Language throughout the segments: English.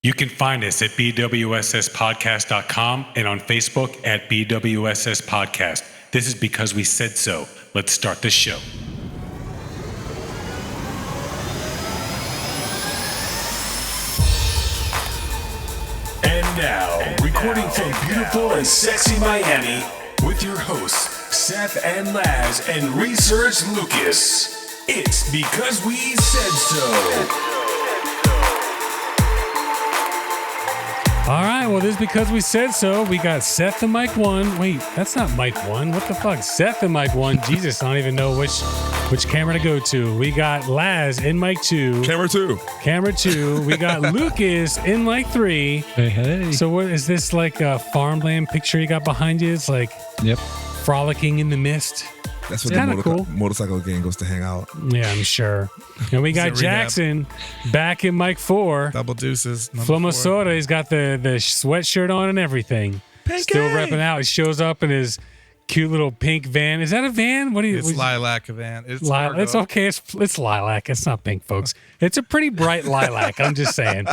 You can find us at BWSSpodcast.com and on Facebook at BWSS Podcast. This is because we said so. Let's start the show. And now, recording from beautiful and sexy Miami, with your hosts, Seth and Laz and Research Lucas. It's because we said so. All right, well, this is because we said so. We got Seth and Mike 1. Wait, that's not Mike 1. What the fuck? Seth and Mike 1. Jesus, I don't even know which camera to go to. We got Laz in Mike 2. Camera 2. Camera 2. We got Lucas in Mike 3. Hey. So what is this, like a farmland picture you got behind you? It's like frolicking in the mist. That's what the motorcycle gang goes to hang out. Yeah, I'm sure. And we got Jackson back in Mike 4. Double deuces. Flomasora, he's got the sweatshirt on and everything. Still repping out. He shows up in his cute little pink van. Is that a van? What do you? It's lilac van. It's okay. It's lilac. It's not pink, folks. It's a pretty bright lilac. I'm just saying.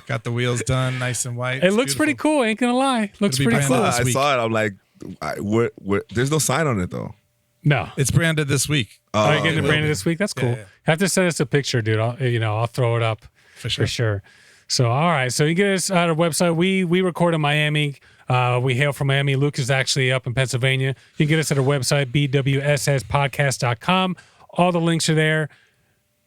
Got the wheels done, nice and white. It looks pretty cool. Ain't gonna lie. Looks pretty cool. I saw it. I'm like, there's no sign on it though. No, it's branded this week. Are you getting it branded this week? That's cool. Yeah. You have to send us a picture, dude. I'll throw it up for sure. So, all right. So you get us at our website. We record in Miami. We hail from Miami. Luke is actually up in Pennsylvania. You can get us at our website, BWSSpodcast.com. All the links are there.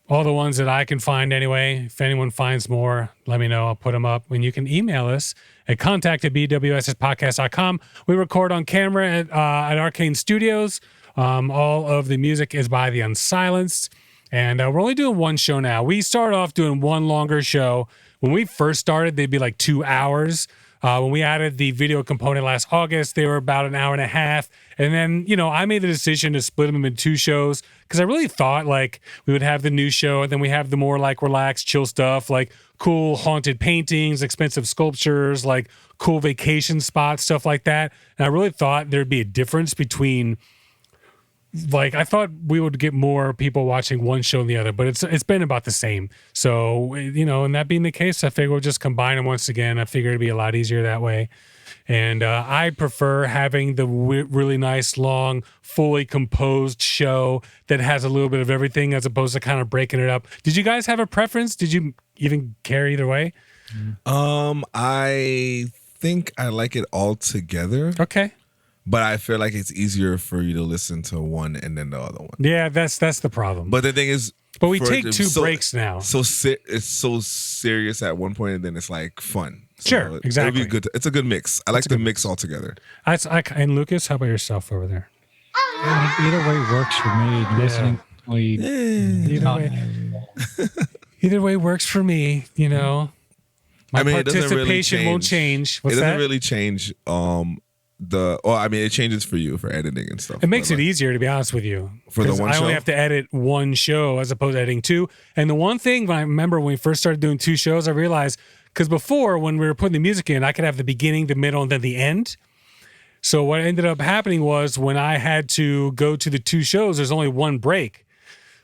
All the ones that I can find anyway. If anyone finds more, let me know. I'll put them up. And you can email us at contact@BWSSpodcast.com. We record on camera at Arcane Studios. All of the music is by The Unsilenced. And we're only doing one show now. We started off doing one longer show. When we first started, they'd be like 2 hours. When we added the video component last August, they were about an hour and a half. And then, I made the decision to split them into 2 shows because I really thought like we would have the new show and then we have the more like relaxed, chill stuff, like cool haunted paintings, expensive sculptures, like cool vacation spots, stuff like that. And I really thought there'd be a difference between, like, I thought we would get more people watching one show than the other, but it's been about the same. So, and that being the case, I figured we'll just combine them once again. I figured it'd be a lot easier that way. And I prefer having the really nice, long, fully composed show that has a little bit of everything as opposed to kind of breaking it up. Did you guys have a preference? Did you even care either way? I think I like it all together. Okay. But I feel like it's easier for you to listen to one and then the other one. Yeah, that's the problem. But the thing is, but we take 2 breaks now. So it's so serious at one point, and then it's like fun. So sure, exactly. It'll be good. It's a good mix. I like the mix all together. And Lucas, how about yourself over there? Either way works for me. Listening, either way works for me. My participation won't change. What's it doesn't that? really change. It changes for you for editing and stuff. It makes it easier, to be honest with you. For the one show? I only have to edit one show as opposed to editing 2. And the one thing, I remember when we first started doing 2 shows, I realized, because before, when we were putting the music in, I could have the beginning, the middle, and then the end. So what ended up happening was when I had to go to the 2 shows, there's only one break.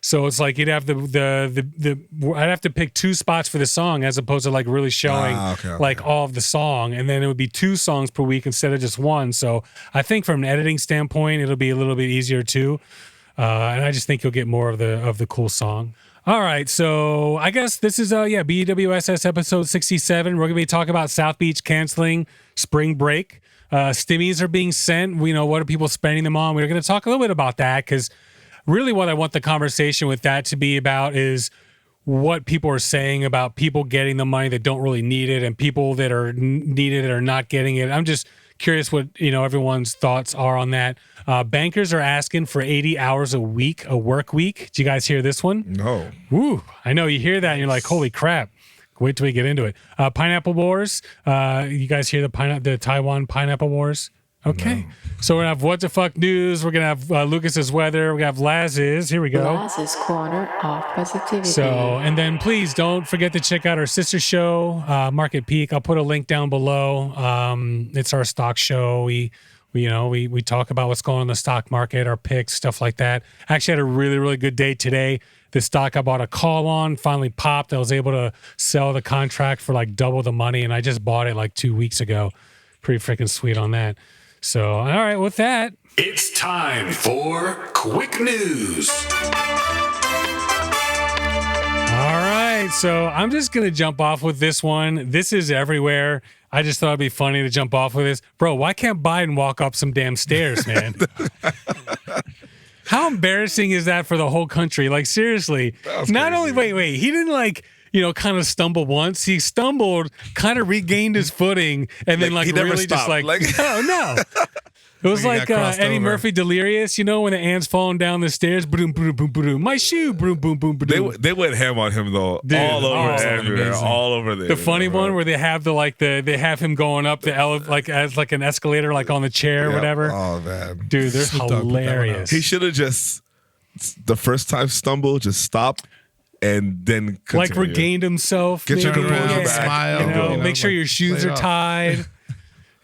So it's like you'd have I'd have to pick 2 spots for the song as opposed to like really showing all of the song, and then it would be 2 songs per week instead of just 1. So I think from an editing standpoint, it'll be a little bit easier too, and I just think you'll get more of the cool song. All right, so I guess this is BWSS episode 67. We're gonna be talking about South Beach canceling spring break. Stimmies are being sent. What are people spending them on? We're gonna talk a little bit about that because really what I want the conversation with that to be about is what people are saying about people getting the money that don't really need it and people that are needed are not getting it. I'm just curious what, everyone's thoughts are on that. Bankers are asking for 80 hours a week, a work week. Did you guys hear this one? No. Woo. I know you hear that and you're like, holy crap. Wait till we get into it. Pineapple Wars. You guys hear the Taiwan Pineapple Wars? Okay. No. So we're going to have What the Fuck News. We're going to have Lucas's weather. We're going to have Laz's. Here we go. Laz's Corner of Positivity. So, and then please don't forget to check out our sister show, MarketPeek. I'll put a link down below. It's our stock show. We talk about what's going on in the stock market, our picks, stuff like that. I actually had a really, really good day today. the stock I bought a call on finally popped. I was able to sell the contract for like double the money, and I just bought it like 2 weeks ago. Pretty freaking sweet on that. So, all right, with that, It's time for quick news. all right. So I'm just gonna jump off with this one. This is everywhere. I just thought it'd be funny to jump off with this, bro. Why can't Biden walk up some damn stairs, man? How embarrassing is that for the whole country? Like, seriously. Not only, wait, he didn't like, kind of stumble once. He stumbled, kind of regained his footing, and then like he never really just stopped. like, no. It was Like he like got crossed Eddie over. Murphy Delirious, when the ant's falling down the stairs, boom, boom, boom, boom, my shoe, boom, boom, boom, boom. They went ham on him though, Dude, all over oh, everywhere, amazing. all over there. The funny one where they have they have him going up the like as like an escalator, like on the chair or Yeah. whatever. Oh man, Dude, they're Snoop Dogg put that one hilarious. he should have just the first time stumble, just stop and then continue. Like regained himself. Get your maybe, composure yeah. back. Smile, Make sure like, your shoes play are it off. tied.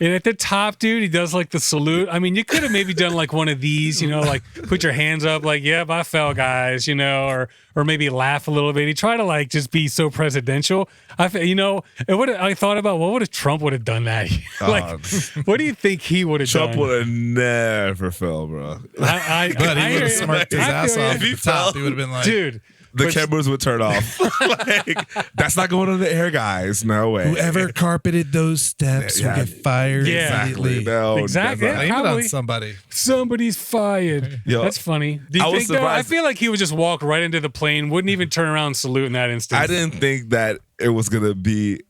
And at the top, dude, he does like the salute. I mean, you could have maybe done like one of these, like put your hands up, like, yep, I fell, guys, or maybe laugh a little bit. He tried to like just be so presidential. I thought about what if Trump would have done that? Like, what do you think he would have done? Trump would have never fell, bro. I But he hear would have you. smirked his I ass feel you. off If he at the top. fell- He would have been like, Dude. The but- cameras would turn off. Like, that's not going on the air, guys. No way. whoever carpeted those steps Yeah. will get fired Yeah. immediately. Exactly. No, Exactly. that's not- Blame it Probably. on somebody. Somebody's fired. Yo, That's funny. Do you I was think though? I surprised- feel like he would just walk right into the plane, wouldn't even turn around and salute in that instance. I didn't think that it was gonna be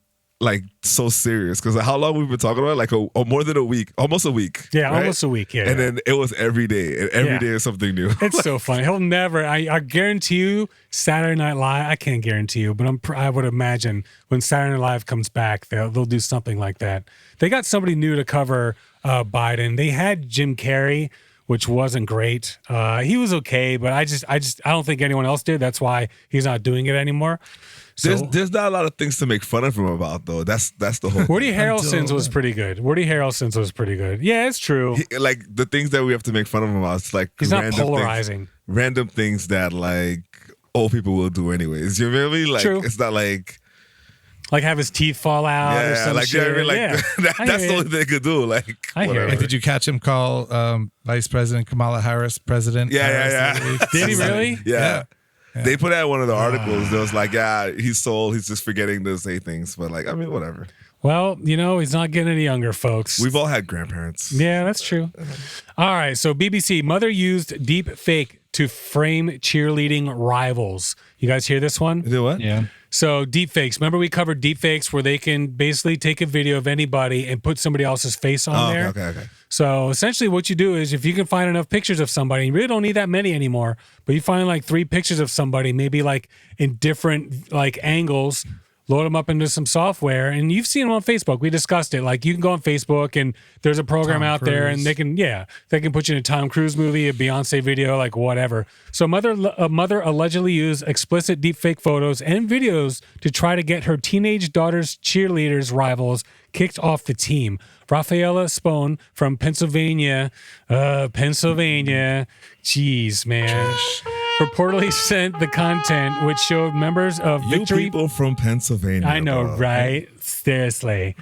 like so serious because how long we've been talking about it? Like more than a week, almost a week. Yeah, right? almost a week. Yeah. And then it was every day, and every Yeah. day is something new. It's so funny. He'll never. I guarantee you, Saturday Night Live. I can't guarantee you, but I would imagine when Saturday Night Live comes back, they'll do something like that. They got somebody new to cover Biden. They had Jim Carrey, which wasn't great. He was okay, but I don't think anyone else did. That's why he's not doing it anymore. So There's not a lot of things to make fun of him about though. That's the whole. Woody thing. Harrelson's was pretty good. Woody Harrelson's was pretty good. Yeah, it's true. Like the things that we have to make fun of him about. It's like He's not random polarizing. random things that like old people will do anyways. You know what I mean? Like True. it's not like Like have his teeth fall out or yeah, some like you know shit. what I mean? Like Yeah. I that's hear the you. only thing they could do. Like I hear whatever. you. Like, did you catch him call Vice President Kamala Harris president? Yeah, Harris yeah, the other yeah. week? Did he really? Yeah. They put out one of the articles. There was like, yeah, he's just forgetting to say things. But like, I mean, whatever. Well, he's not getting any younger, folks. We've all had grandparents. Yeah, that's true. All right. So BBC, mother used deep fake to frame cheerleading rivals. You guys hear this one? You know what? Yeah. So deep fakes. Remember we covered deep fakes where they can basically take a video of anybody and put somebody else's face on Oh, there. okay. So essentially what you do is if you can find enough pictures of somebody, you really don't need that many anymore, but you find like 3 pictures of somebody, maybe like in different like angles, load them up into some software, and you've seen them on Facebook. We discussed it. Like you can go on Facebook and there's a program Tom out there and Cruise. they can put you in a Tom Cruise movie, a Beyonce video, like whatever. So a mother allegedly used explicit deepfake photos and videos to try to get her teenage daughter's cheerleaders rivals kicked off the team. Rafaela Spone from Pennsylvania, jeez, man, reportedly sent the content which showed members of You Victory. people from Pennsylvania. I know, bro. right? Seriously.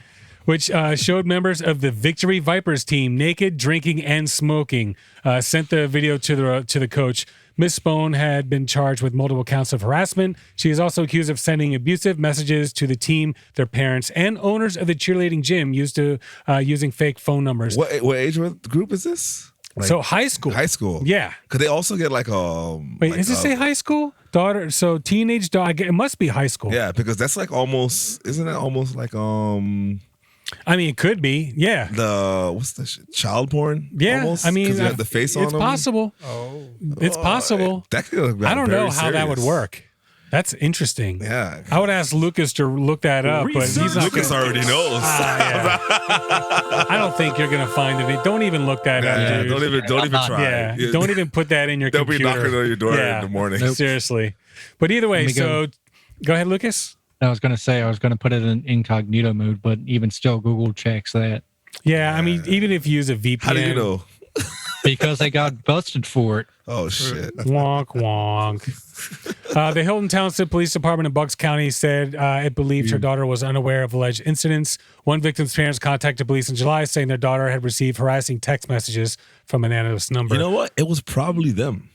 Which showed members of the Victory Vipers team naked, drinking, and smoking. Sent the video to the coach. Miss Spone had been charged with multiple counts of harassment. She is also accused of sending abusive messages to the team, their parents, and owners of the cheerleading gym using fake phone numbers. What age group is this? Like, So high school. High school. Yeah. Could they also get like Wait, does it say high school? Daughter. So teenage daughter. It must be high school. Yeah, because that's like almost. Isn't that almost like I mean, it could be. Yeah. the what's the shit? Child porn? Yeah. Almost? I mean, 'Cause you have the face on it's them? possible. Oh. It's possible. That could. I don't know how that would work. That's interesting. Yeah. I would ask Lucas to look that up, but he's not. Lucas gonna, already knows. I don't think you're gonna find it. Don't even look that Yeah, up, dude. don't even try. Yeah, don't even put that in your They'll be computer. knocking on your door Yeah. in the morning. Seriously. But either way, Let me so go ahead, Lucas. I was going to put it in incognito mode, but even still, Google checks that Yeah, I mean, even if you use a VPN, How do you know? because they got busted for it. Oh shit. Wonk, wonk. The Hilton Township Police Department in Bucks County said it believed her daughter was unaware of alleged incidents. One victim's parents contacted police in July saying their daughter had received harassing text messages from an anonymous number. You know what? It was probably them.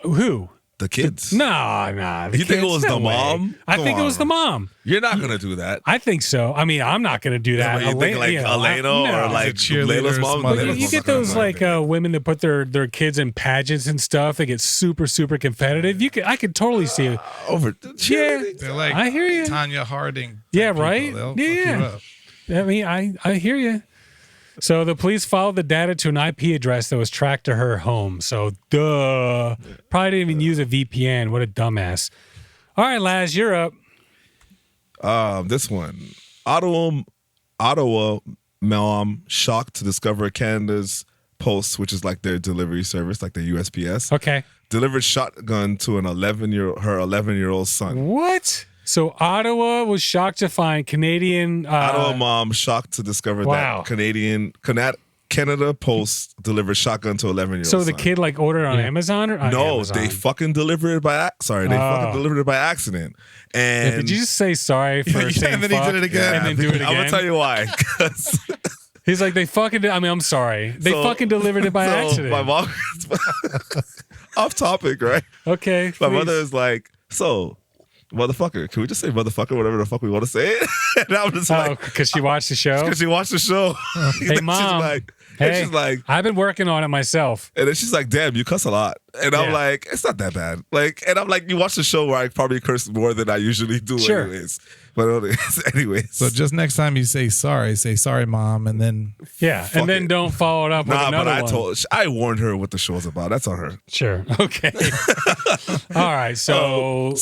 Who? The kids. Nah. You think it was the mom? I Come think it on. was the mom. You're not gonna do that. I think so. I mean, I'm not going to do that. You think like Elena or like Layla's mom? But You get those like women that put their kids in pageants and stuff. They get super competitive. I could totally see it. Over cheerleading. They're like I hear you. Tanya Harding. Yeah, people. right? They'll Yeah. fuck you up. I mean, I hear you. So the police followed the data to an IP address that was tracked to her home. So duh, probably didn't even use a VPN. What a dumbass. All right, Laz, you're up. This one. Ottawa mom shocked to discover Canada's Post, which is like their delivery service, like the USPS. Okay. Delivered shotgun to her 11-year-old son. What? So Ottawa was shocked to find Canadian. Ottawa mom shocked to discover Wow. that Canada Post delivered shotgun to 11-year-old. So the son. kid like ordered on Amazon or on No, Amazon? they fucking delivered it by fucking delivered it by accident. And Did you just say sorry for Yeah, saying and then he fuck did it again. and then do it again? I'm gonna tell you why. 'Cause- He's like, they fucking. I mean, I'm sorry. They So- fucking delivered it by so accident. My mom, off topic, right? Okay. My please. mother is like, so, motherfucker, can we just say motherfucker, whatever the fuck we want to say it? And I'm just Oh, like, because she watched the show. because she watched the show. Hey, mom. And Hey, she's like, I've been working on it myself. and then she's like, damn, you cuss a lot. And I'm Yeah. like, it's not that bad. Like, and I'm like, you watch the show where I probably curse more than I usually do Sure. anyways. But anyways. So just next time you say sorry, mom, and then Yeah, Fuck and then it. don't follow it up with Nah, another but one. I warned her what the show's about. That's on her. Sure. Okay. All right. So,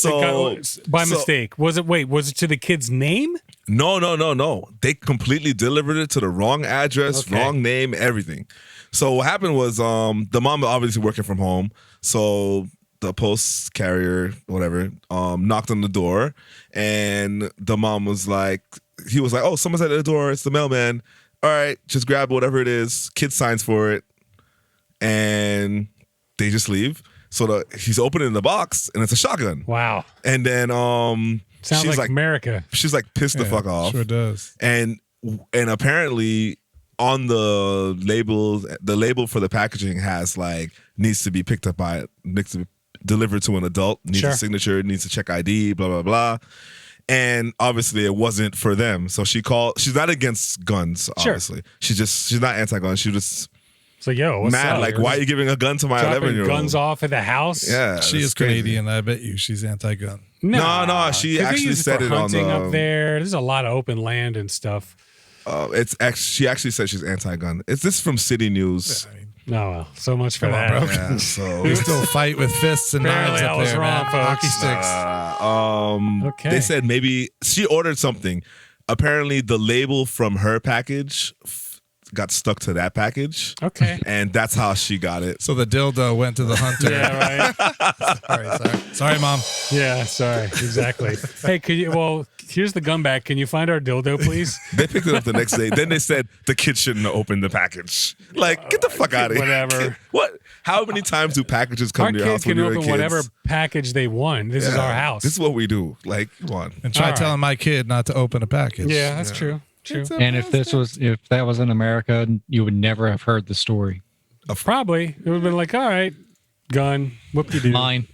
by so- mistake, was it to the kid's name? No. They completely delivered it to the wrong address, Okay. wrong name, everything. So what happened was the mom obviously working from home. So the post carrier, whatever, knocked on the door, and the mom was like, he was like, oh, someone's at the door. It's the mailman. All right, just grab whatever it is. Kid signs for it, and they just leave. So he's opening the box, and it's a shotgun. Wow. And then Sounds she's like America. she's like pissed the fuck off. sure does. And apparently on the label for the packaging has like needs to be picked up needs to be delivered to an adult, needs Sure. a signature, needs to check ID, blah blah blah. And obviously it wasn't for them. So she called. She's not against guns, Sure. obviously. She's not anti-gun. She just So yo, what's mad. up? Like, You're why are just you giving a gun to my dropping 11-year-old? guns off at the house? Yeah, She it's is crazy. Canadian. I bet you she's anti-gun. No, she 'Cause they actually use said for it on hunting the. up there. There's a lot of open land and stuff. She actually said she's anti-gun. Is this from City News? No, well, so much for Come on, that. bro. Yeah, so We still fight with fists and Apparently knives I up was there, wrong, man. folks. Hockey sticks. Okay. They said maybe she ordered something. Apparently, the label from her package got stuck to that package. Okay. And that's how she got it. So the dildo went to the hunter. Yeah, right. Sorry, mom. Yeah, sorry. Exactly. Hey, here's the gun back. Can you find our dildo, please? They picked it up the next day. Then they said the kid shouldn't have opened the package. Like, get the fuck out of here. Whatever. What? How many times do packages come Our to your kids house when can you're open kids? whatever package they want. This is Yeah. our house. This is what we do. Like, come on. And try All right. telling my kid not to open a package. Yeah, that's true. True. And if that was in America, you would never have heard the story. Probably. It would have been like, all right, gun, whoop-de-doo. Mine.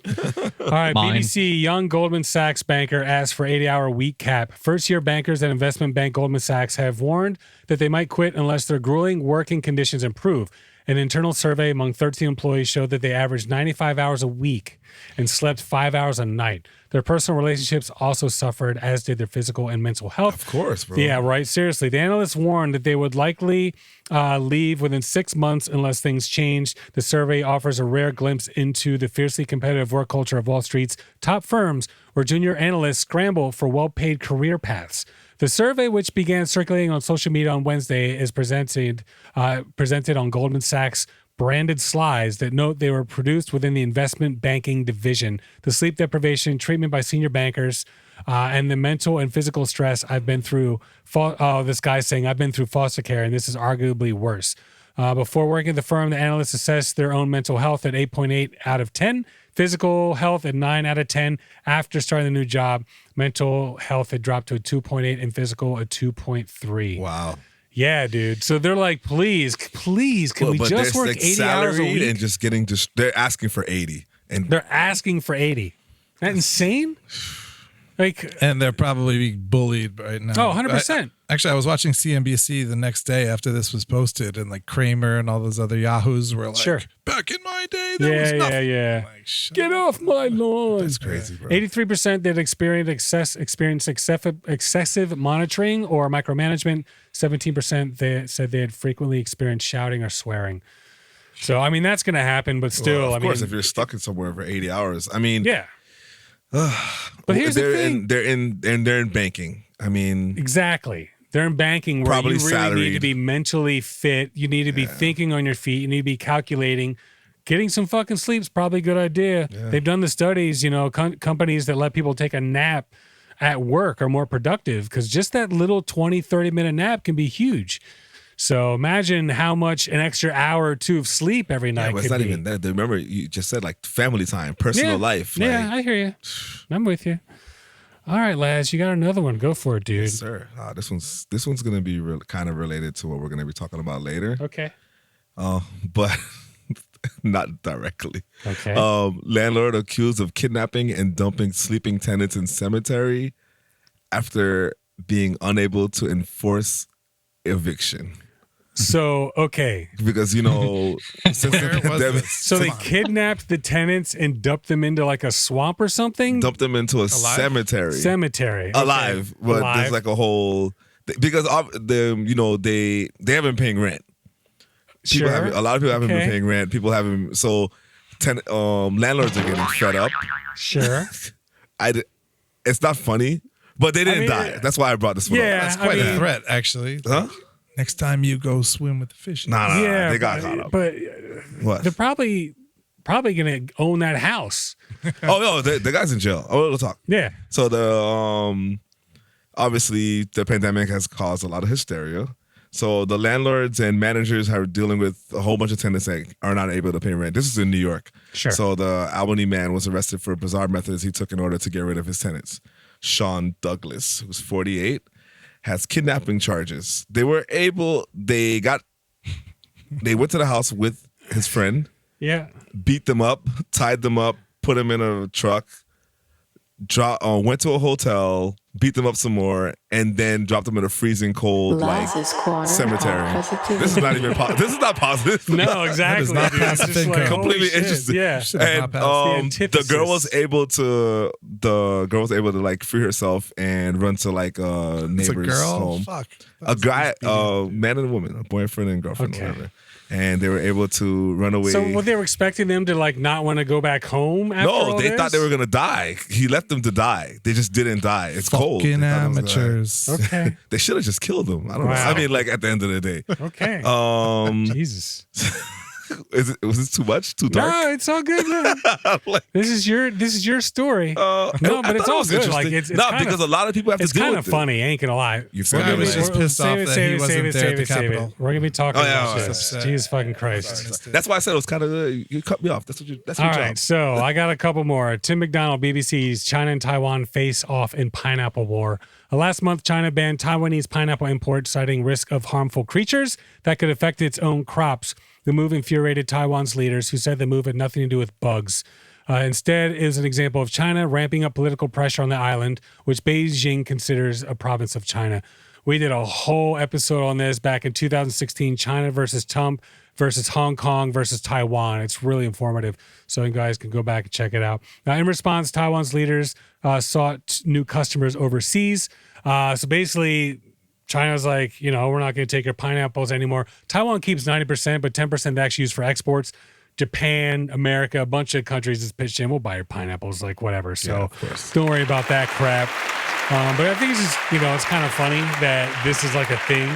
All right, Mine. BBC, young Goldman Sachs banker asks for 80-hour week cap. First-year bankers at investment bank Goldman Sachs have warned that they might quit unless their grueling working conditions improve. An internal survey among 13 employees showed that they averaged 95 hours a week and slept 5 hours a night. Their personal relationships also suffered, as did their physical and mental health. Of course, bro. Yeah, right. Seriously. The analysts warned that they would likely leave within 6 months unless things changed. The survey offers a rare glimpse into the fiercely competitive work culture of Wall Street's top firms, where junior analysts scramble for well-paid career paths. The survey, which began circulating on social media on Wednesday, is presented on Goldman Sachs branded slides that note they were produced within the investment banking division. The sleep deprivation, treatment by senior bankers, and the mental and physical stress I've been through. This guy's saying, I've been through foster care, and this is arguably worse. Before working at the firm, the analysts assessed their own mental health at 8.8 out of 10, physical health at 9 out of 10. After starting the new job, mental health had dropped to a 2.8 and physical a 2.3. Wow. Yeah, dude. So they're like, please, can we just work 80 hours a week? And just they're asking for 80. And They're asking for 80. Isn't that insane? Like, And they're probably being bullied right now. oh, 100%. Actually, I was watching CNBC the next day after this was posted, and like Kramer and all those other Yahoos were like, Sure. back in my day, there was nothing. Yeah. Like, shut Get off my lawn. that's crazy, bro. 83% that experienced excessive monitoring or micromanagement. 17% they said they had frequently experienced shouting or swearing. So, I mean, that's going to happen, but still, Well, of course, I if mean, you're stuck in somewhere for 80 hours, I mean, yeah. But here's the thing. they're in banking. I mean, Exactly. They're in banking where Probably you really need to salaried. be mentally fit. You need to be thinking on your feet. You need to be calculating. Getting some fucking sleep is probably a good idea. They've done the studies, companies that let people take a nap at work are more productive because just that little 20, 30-minute nap can be huge. So imagine how much an extra hour or two of sleep every night but could it's not be. even that. Remember, you just said like family time, personal life. Yeah, like, I hear you. I'm with you. All right, Laz, you got another one. Go for it, dude. yes, sir. This one's gonna be kind of related to what we're gonna be talking about later, Okay. but not directly. Okay. Landlord accused of kidnapping and dumping sleeping tenants in cemetery after being unable to enforce eviction. So, okay. Because since the pandemic, So they kidnapped the tenants and dumped them into like a swamp or something? dumped them into a cemetery. Cemetery. Okay. Alive, but Alive. there's like a whole because of they haven't been paying rent. Sure. A lot of people haven't Okay. been paying rent. People haven't. So, landlords are getting fed up. Sure. It's not funny, but they didn't mean, die. That's why I brought this one yeah, up. That's quite I a mean- threat, actually. Huh? Next time you go swim with the fish. Nah, Yeah, they got caught up. but What? they're probably going to own that house. Oh no, the guy's in jail. Oh, we'll talk. Yeah. So obviously the pandemic has caused a lot of hysteria. So the landlords and managers are dealing with a whole bunch of tenants that are not able to pay rent. This is in New York. Sure. So the Albany man was arrested for bizarre methods he took in order to get rid of his tenants. Sean Douglas, who's 48, has kidnapping charges. They went to the house with his friend, Yeah. beat them up, tied them up, put them in a truck, went to a hotel, beat them up some more, and then dropped them in a freezing cold Laz's Corner cemetery. of Positivity. This is not even this is not positive. No, exactly. not dude. It's passive just like, income. holy Completely shit. interesting. Yeah. Shit is not And passive. The the girl antithesis. was able to like free herself and run to like a It's a neighbor's girl? home. Fuck. A guy, man and a woman, a boyfriend and girlfriend, Okay. or whatever. And they were able to run away. So what they were expecting them to like not want to go back home after No, all they this? thought they were gonna die. He left them to die. They just didn't die. It's cold. They Fucking thought it was gonna die. amateurs. Okay. They should have just killed them. I don't know. Wow. I mean, like at the end of the day. Okay. Jesus. Was this too much? Too dark? No, it's all good, man. Like, This is your story. no, but it's all good. Like it's no, kinda, because a lot of people have to it's deal kind with of funny. Ain't gonna lie. You Guy feel me? was just pissed off that he wasn't there at the Capitol. We're gonna be talking Oh, yeah, about I was shit. upset. Jesus fucking Christ. That's why I said it was kind of you cut me off. That's All your right, job. so I got a couple more. Tim McDonald, BBC's China and Taiwan face off in pineapple war. Last month, China banned Taiwanese pineapple imports, citing risk of harmful creatures that could affect its own crops. The move infuriated Taiwan's leaders, who said the move had nothing to do with bugs. Instead, it is an example of China ramping up political pressure on the island, which Beijing considers a province of China. We did a whole episode on this back in 2016, China versus Trump versus Hong Kong versus Taiwan. It's really informative, so you guys can go back and check it out. Now, in response, Taiwan's leaders sought new customers overseas. So basically, China's like, we're not going to take your pineapples anymore. Taiwan keeps 90%, but 10% they actually use for exports. Japan, America, a bunch of countries has pitched in. We'll buy your pineapples, like whatever. So don't worry about that crap. But I think it's just, it's kind of funny that this is like a thing.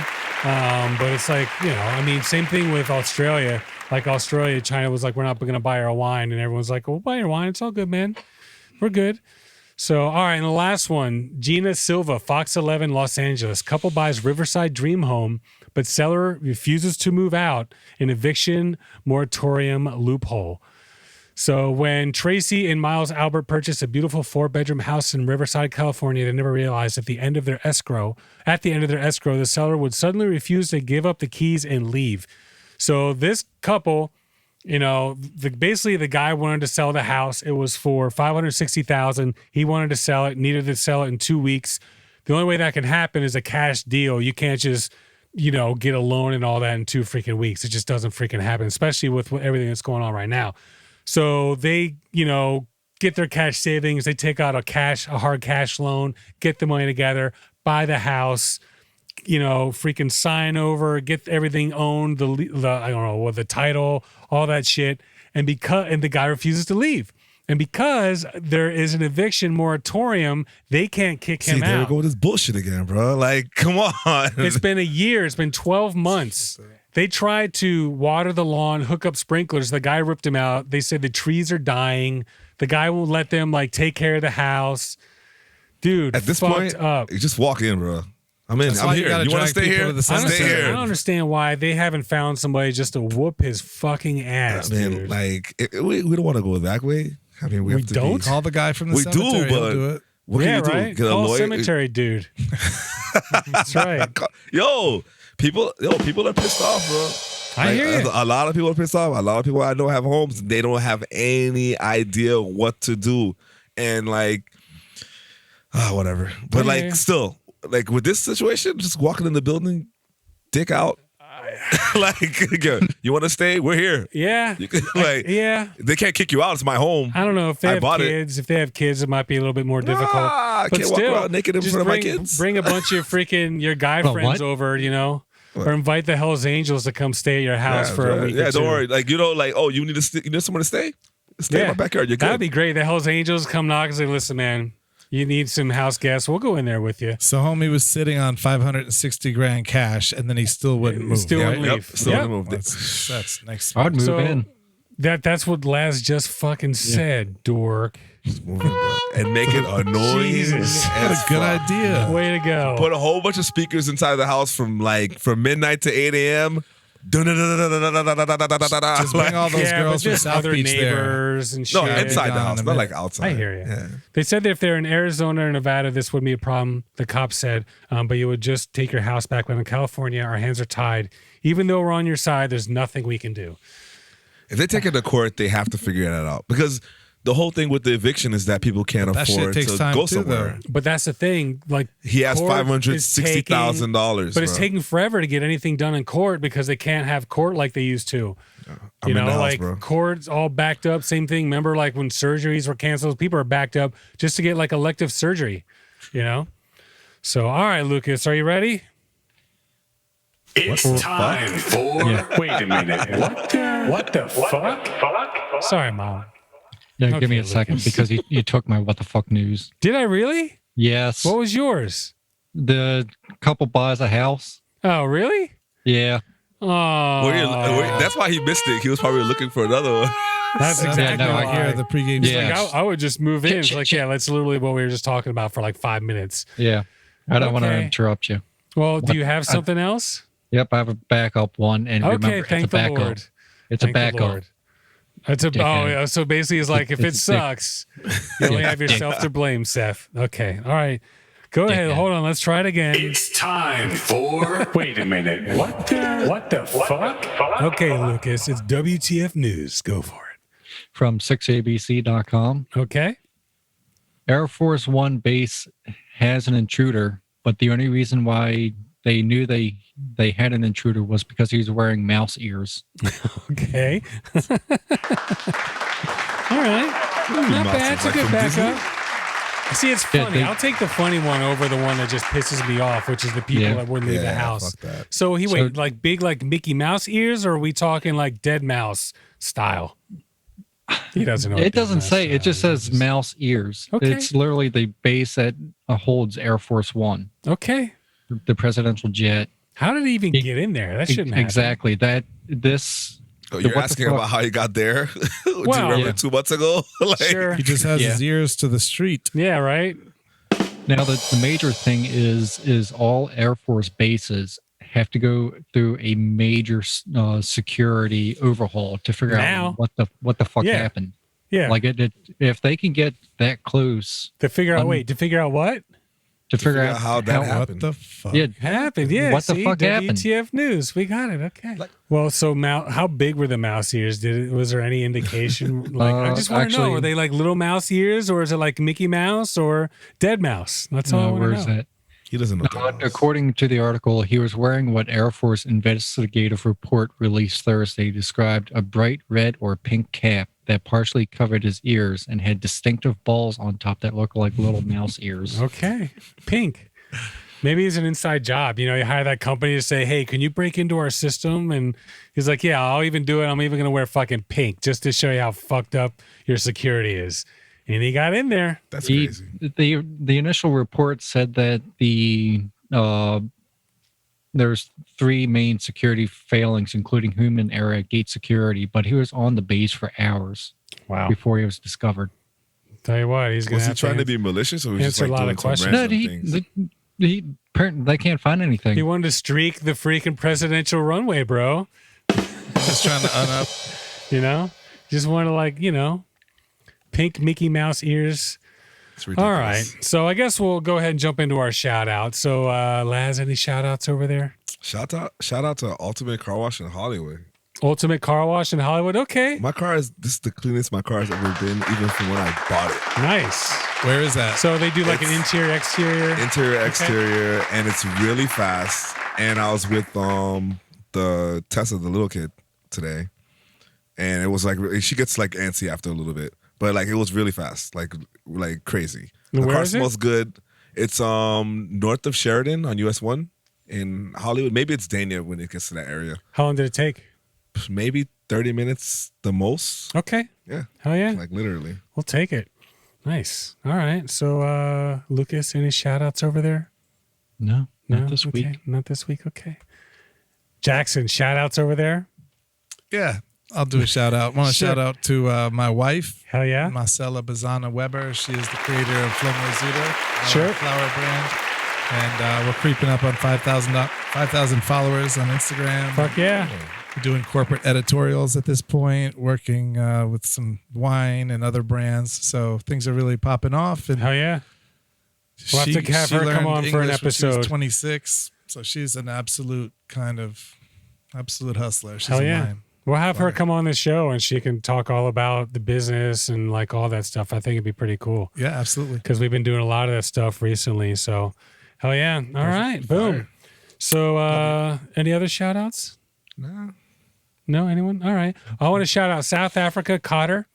But it's like, same thing with Australia. Like Australia, China was like, we're not going to buy our wine. And everyone's like, we'll buy your wine. It's all good, man. We're good. So, all right, and the last one, Gina Silva, Fox 11, Los Angeles. Couple buys Riverside dream home, but seller refuses to move out in eviction moratorium loophole. So when Tracy and Miles Albert purchased a beautiful 4-bedroom house in Riverside, California, they never realized at the end of their escrow, the seller would suddenly refuse to give up the keys and leave. So this couple, you know, basically the guy wanted to sell the house. It was for $560,000. He wanted to sell it, needed to sell it in 2 weeks. The only way that can happen is a cash deal. You can't just, you know, get a loan and all that in 2 freaking weeks. It just doesn't freaking happen, especially with everything that's going on right now. So they, you know, get their cash savings. They take out a hard cash loan, get the money together, buy the house, you know, freaking sign over, get everything owned, the I don't know, the title, all that shit. And the guy refuses to leave. And because there is an eviction moratorium, they can't kick him out. There we go with this bullshit again, bro. Like, come on. It's been a year. It's been 12 months. They tried to water the lawn, hook up sprinklers. The guy ripped them out. They said the trees are dying. The guy won't let them like take care of the house. Dude, at this point, you just walk in, bro. I'm in. I'm here. You want to stay here? Stay here. I don't understand why they haven't found somebody just to whoop his fucking ass. Dude. Like we don't want to go that way. I mean, we have to don't call the guy from the cemetery. We do, but do it. What can you do? Right? Get a Call lawyer? cemetery dude. That's right. People are pissed off, bro. I hear you. A lot of people are pissed off. A lot of people I know have homes. They don't have any idea what to do, and like, whatever. But like, still, like with this situation, just walking in the building, dick out. Like, you want to stay? We're here. Yeah. Yeah. They can't kick you out. It's my home. I don't know if they have kids. If they have kids, it might be a little bit more difficult. I can't walk around naked in front of my kids. Bring a bunch of freaking your guy friends over, you know, or invite the Hells Angels to come stay at your house for a week. Yeah, don't worry. Like, you know, like, oh, you need someone to stay? Stay in my backyard. You're good. That'd be great. The Hells Angels come knock and say, listen, man, you need some house guests. We'll go in there with you. So homie was sitting on $560,000 cash, and then he still wouldn't move. Still wouldn't leave. Still wouldn't move. That's next. I'd move in. That's what Laz just fucking said, dork. Just move in, bro. And make it annoying. Jesus. That's a good idea. Way to go. Put a whole bunch of speakers inside the house from midnight to 8 a.m. Just bring all those girls from South other Beach neighbors there. and shit. No, inside the house, not like outside. I hear you. Yeah. They said that if they're in Arizona or Nevada, this wouldn't be a problem, the cops said, but you would just take your house back. But in California, our hands are tied. Even though we're on your side, there's nothing we can do. If they take it to court, they have to figure that out. Because the whole thing with the eviction is that people can't afford to go somewhere. But that's the thing. Like, he has $560,000. But it's taking forever to get anything done in court because they can't have court like they used to. I'm in the house, like bro. courts all backed up. Same thing. Remember, like when surgeries were canceled, people are backed up just to get like elective surgery. You know. So, all right, Lucas, are you ready? It's time for. Wait a minute. What the fuck? Sorry, Mom. Yeah, give me a Okay, second Lucas. because you took my what the fuck news. Did I really? Yes. What was yours? The couple buys a house. Oh, really? Yeah. Oh, That's why he missed it. He was probably looking for another one. that's exactly no, why. I Hear the pregame. Yeah. Like, I would just move in. It's like, yeah, that's literally what we were just talking about for like 5 minutes. Yeah. I don't want to Okay. interrupt you. Well, do you have something else? Yep, I have a backup one, and Okay, remember, thank it's a the backup. Lord. It's Thank a the backup. Lord. It's a Dickhead. so basically it's like if it It's sucks, you only have yourself to blame, Seth. Okay, all right, go ahead. Dickhead. Hold on, let's try it again. It's time for. Wait a minute. What the fuck? Okay, Lucas, it's WTF News. Go for it. From 6abc.com. Okay. Air Force One base has an intruder, but the only reason why they knew they had an intruder was because he was wearing mouse ears. Okay. All right. Not bad. It's a good backup. See, it's funny. I'll take the funny one over the one that just pisses me off, which is the people that wouldn't leave the house. Fuck that. So like big, like Mickey Mouse ears, or are we talking like Dead Mouse style? He doesn't know. It doesn't say. It just says mouse ears. Okay. It's literally the base that holds Air Force One, Okay. the presidential jet. How did he even get in there? That shouldn't happen. Exactly. This Oh, you're what the asking fuck? about how he got there? Do you Well, remember yeah. 2 months ago? Like, Sure. He just has Yeah. his ears to the street. Yeah, right. Now the major thing is all Air Force bases have to go through a major security overhaul to figure Now? out what the fuck Yeah. happened. Yeah. Like if they can get that close to figure out what to figure out how that What happened. the fuck? yeah, happened. Yeah. What the see, fuck happened? WTF news. We got it. Okay. Well, so how big were the mouse ears? Was there any indication? Like, I just want to know, actually- are they like little mouse ears, or is it like Mickey Mouse or Dead Mouse? That's all I want to where's know. that? He doesn't know. According to the article, he was wearing what Air Force investigative report released Thursday described a bright red or pink cap that partially covered his ears and had distinctive balls on top that looked like little mouse ears. Okay. Pink. Maybe it's an inside job. You hire that company to say, hey, can you break into our system? And he's like, yeah, I'll even do it. I'm even going to wear fucking pink just to show you how fucked up your security is. And he got in there. That's The, crazy. the initial report said that there's 3 main security failings, including human error at gate security, but he was on the base for hours Wow. before he was discovered. Tell you what, he's going Was he have trying to to be malicious, or was he just answer like a lot doing of some questions. random things? They can't find anything. He wanted to streak the freaking presidential runway, bro. Just trying to up. Just want to pink Mickey Mouse ears. It's ridiculous. All right. So I guess we'll go ahead and jump into our shout out. So Laz, any shout outs over there? Shout out to Ultimate Car Wash in Hollywood. Ultimate Car Wash in Hollywood. Okay. This is the cleanest my car has ever been, even from when I bought it. Nice. Where is that? So they do like an It's- interior, exterior. Interior, exterior, and it's really fast. And I was with the Tessa, the little kid, today, and it was like she gets like antsy after a little bit, but like it was really fast, like crazy. The Where car is it? smells good. It's north of Sheridan on US 1 in Hollywood. Maybe it's Dania when it gets to that area. How long did it take? Maybe 30 minutes the most. Okay. Yeah, Hell yeah. like literally. We'll take it. Nice. All right. So Lucas, any shout outs over there? No, not this Okay. week. Not this week. Okay. Jackson, shout outs over there? Yeah, I'll do a shout out. Want to Sure. shout out to my wife, Hell yeah. Marcella Bazana Weber. She is the creator of Flomo Zuda, our Sure. flower brand. And we're creeping up on 5,000 followers on Instagram. Fuck yeah. We're doing corporate editorials at this point, working with some wine and other brands. So things are really popping off. And Hell yeah. We'll have to have her come learned on for an English when she was episode. 26. So she's an absolute hustler. She's Hell a yeah. lion. We'll have her come on the show and she can talk all about the business and like all that stuff. I think it'd be pretty cool Yeah, absolutely. because we've been doing a lot of that stuff recently. So, hell yeah. All right. Boom. So, any other shout outs? No. No, anyone? All right. I want to shout out South Africa, Qatar,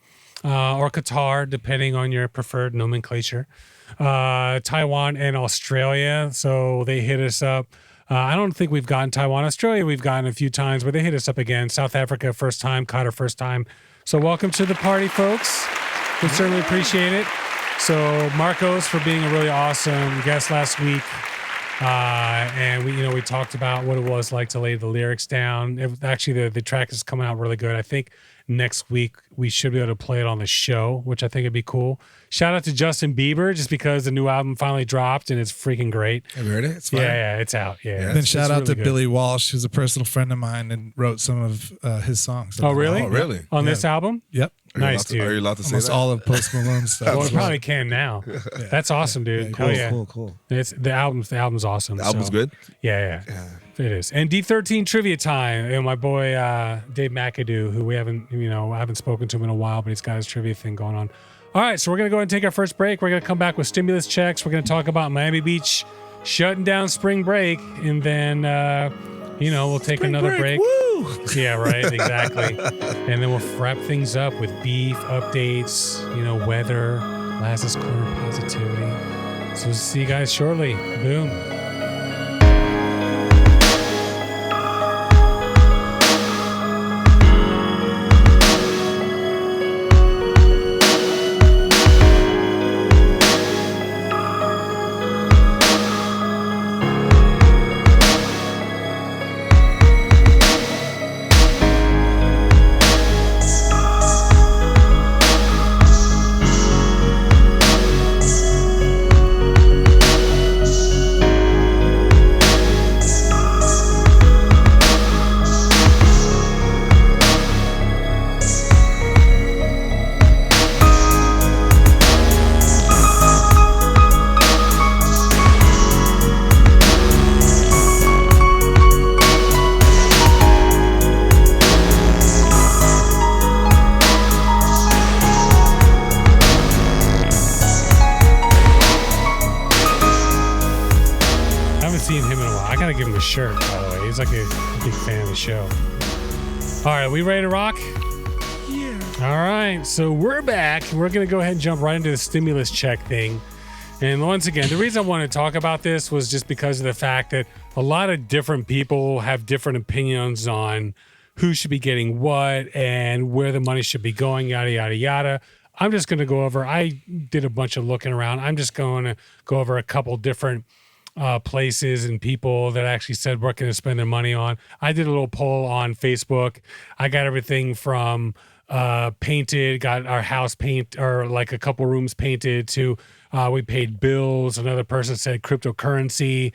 or Qatar, depending on your preferred nomenclature. Taiwan and Australia. So they hit us up. I don't think we've gotten Taiwan. Australia, we've gotten a few times, but they hit us up again. South Africa, first time. Qatar, first time. So welcome to the party, folks. We certainly appreciate it. So Marcos for being a really awesome guest last week. And we talked about what it was like to lay the lyrics down. Actually, the track is coming out really good. I think next week we should be able to play it on the show, which I think would be cool. Shout out to Justin Bieber, just because the new album finally dropped and it's freaking great. Have you heard it? It's fine. Yeah, it's out. Yeah. And then it's shout out really to good. Billy Walsh, who's a personal friend of mine and wrote some of his songs. Oh, really? Oh, really? On Yeah. this album? Yep. Nice, Are you dude. allowed to say Almost that? all of Post Malone's stuff. Well, we as well. probably can now. That's awesome, dude. cool, Hell yeah. Cool. It's the album's awesome. The album's so- good? Yeah. It is. And D13 trivia time. And my boy Dave McAdoo, who we haven't, I haven't spoken to him in a while, but he's got his trivia thing going on. All right, so we're gonna go ahead and take our first break. We're gonna come back with stimulus checks. We're gonna talk about Miami Beach shutting down spring break, and then we'll take another break. Woo! Yeah, right, exactly. And then we'll wrap things up with beef updates, weather, Laz's corner positivity. So we'll see you guys shortly. Boom. seen him in a while. I gotta give him a shirt, by the way. He's like a big fan of the show. All right, we ready to rock? Yeah. All right, so we're back. We're gonna go ahead and jump right into the stimulus check thing. And once again, the reason I wanted to talk about this was just because of the fact that a lot of different people have different opinions on who should be getting what and where the money should be going, yada, yada, yada. I'm just going to go over, I did a bunch of looking around. I'm just going to go over a couple different places and people that actually said what can they spend their money on. I did a little poll on Facebook. I got everything from painted, got our house paint or like a couple rooms painted to we paid bills. Another person said cryptocurrency.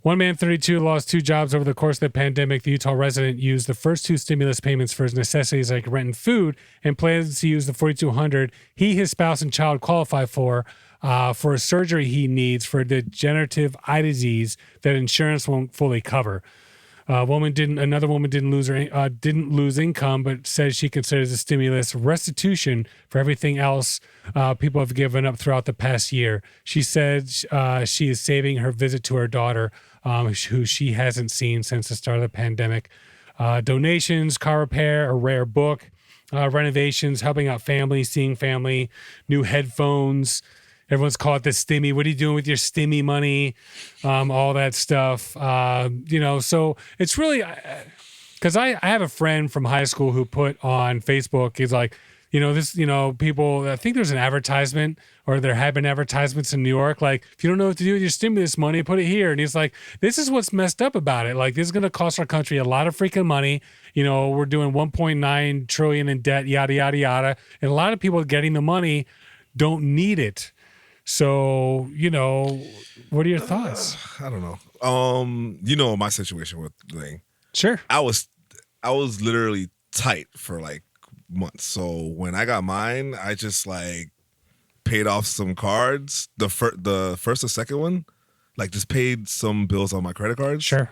One man, 32, lost 2 jobs over the course of the pandemic. The Utah resident used the first 2 stimulus payments for his necessities like rent and food and plans to use the $4,200 he, his spouse, and child qualify for a surgery he needs for degenerative eye disease that insurance won't fully cover. Another woman didn't lose income, but says she considers the stimulus restitution for everything else people have given up throughout the past year. She said she is saving her visit to her daughter, who she hasn't seen since the start of the pandemic. Donations, car repair, a rare book, renovations, helping out family, seeing family, new headphones. Everyone's called it the Stimmy. What are you doing with your Stimmy money? All that stuff. So it's really, because I have a friend from high school who put on Facebook, he's like, people, I think there's an advertisement or there have been advertisements in New York. Like, if you don't know what to do with your stimulus money, put it here. And he's like, this is what's messed up about it. Like, this is going to cost our country a lot of freaking money. We're doing 1.9 trillion in debt, yada, yada, yada. And a lot of people getting the money don't need it. So, what are your thoughts? I don't know. My situation with the thing. Sure. I was literally tight for like months. So when I got mine, I just like paid off some cards. The first or second one, like just paid some bills on my credit cards. Sure.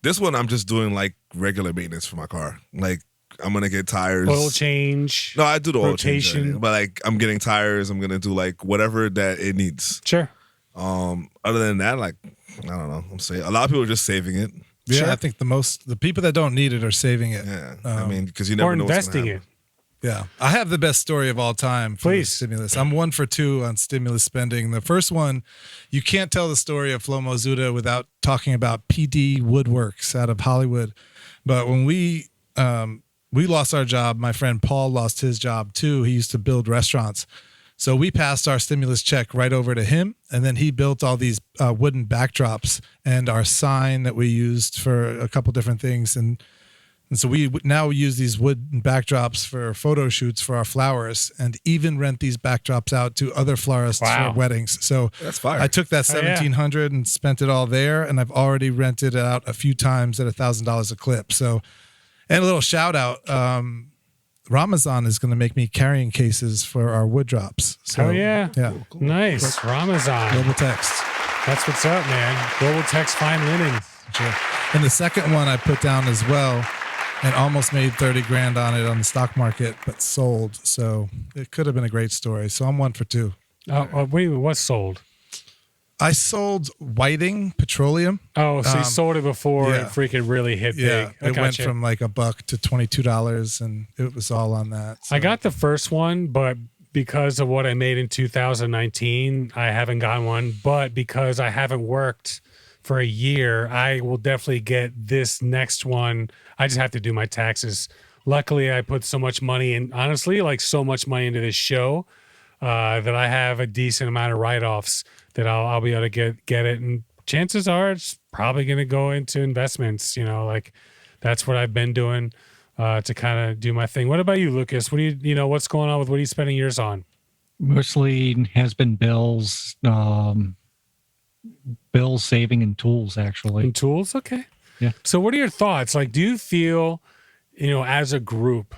This one, I'm just doing like regular maintenance for my car. Like I'm gonna get tires, oil change. No, I do the oil rotation. change, but like I'm getting tires. I'm gonna do like whatever that it needs. Sure. Other than that, like I don't know. I'm saying a lot of people are just saving it. Yeah, Sure. I think the people that don't need it are saving it. Yeah, because you never Or know what's investing gonna it. happen. Yeah, I have the best story of all time for Please. stimulus. I'm 1 for 2 on stimulus spending. The first one, you can't tell the story of Flomo Zuda without talking about PD Woodworks out of Hollywood. But when we lost our job, my friend Paul lost his job too. He used to build restaurants. So we passed our stimulus check right over to him, and then he built all these wooden backdrops and our sign that we used for a couple different things. And so we now use these wooden backdrops for photo shoots for our flowers, and even rent these backdrops out to other florists Wow. for weddings. So That's fire. I took that Oh, yeah. $1,700 and spent it all there, and I've already rented it out a few times at $1,000 a clip. So, and a little shout out, Ramazan is going to make me carrying cases for our wood drops. So, Oh, yeah. Yeah. Nice. Ramazan. Global Text. That's what's up, man. Global Text Fine Linen. Sure. And the second one I put down as well, and almost made 30 grand on it on the stock market, but sold. So it could have been a great story. So I'm 1 for 2. Wait, what's sold? I sold Whiting Petroleum. Oh, so you sold it before yeah. it freaking really hit Yeah, big. I it went gotcha. from like $1 to $22, and it was all on that. So. I got the first one, but because of what I made in 2019, I haven't gotten one. But because I haven't worked for a year, I will definitely get this next one. I just have to do my taxes. Luckily, I put so much money in, honestly, like so much money into this show that I have a decent amount of write-offs that I'll be able to get it. And chances are it's probably going to go into investments. Like that's what I've been doing to kind of do my thing. What about you, Lucas? What do what's going on with what are you spending yours on? Mostly has been bills, saving, and tools, actually. And tools? Okay. Yeah. So what are your thoughts? Like, do you feel, as a group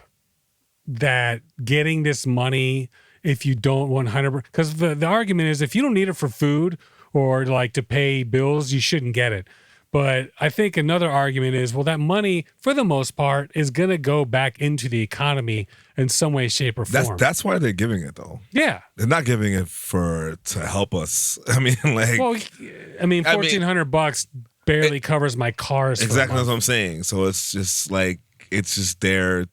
that getting this money, if you don't 100%, because the argument is if you don't need it for food or like to pay bills, you shouldn't get it. But I think another argument is, well, that money, for the most part, is going to go back into the economy in some way, shape, or form. That's why they're giving it though. Yeah. They're not giving it to help us. I mean, like, Well, $1,400 barely covers my cars. Exactly that's what I'm saying. So it's just like it's just there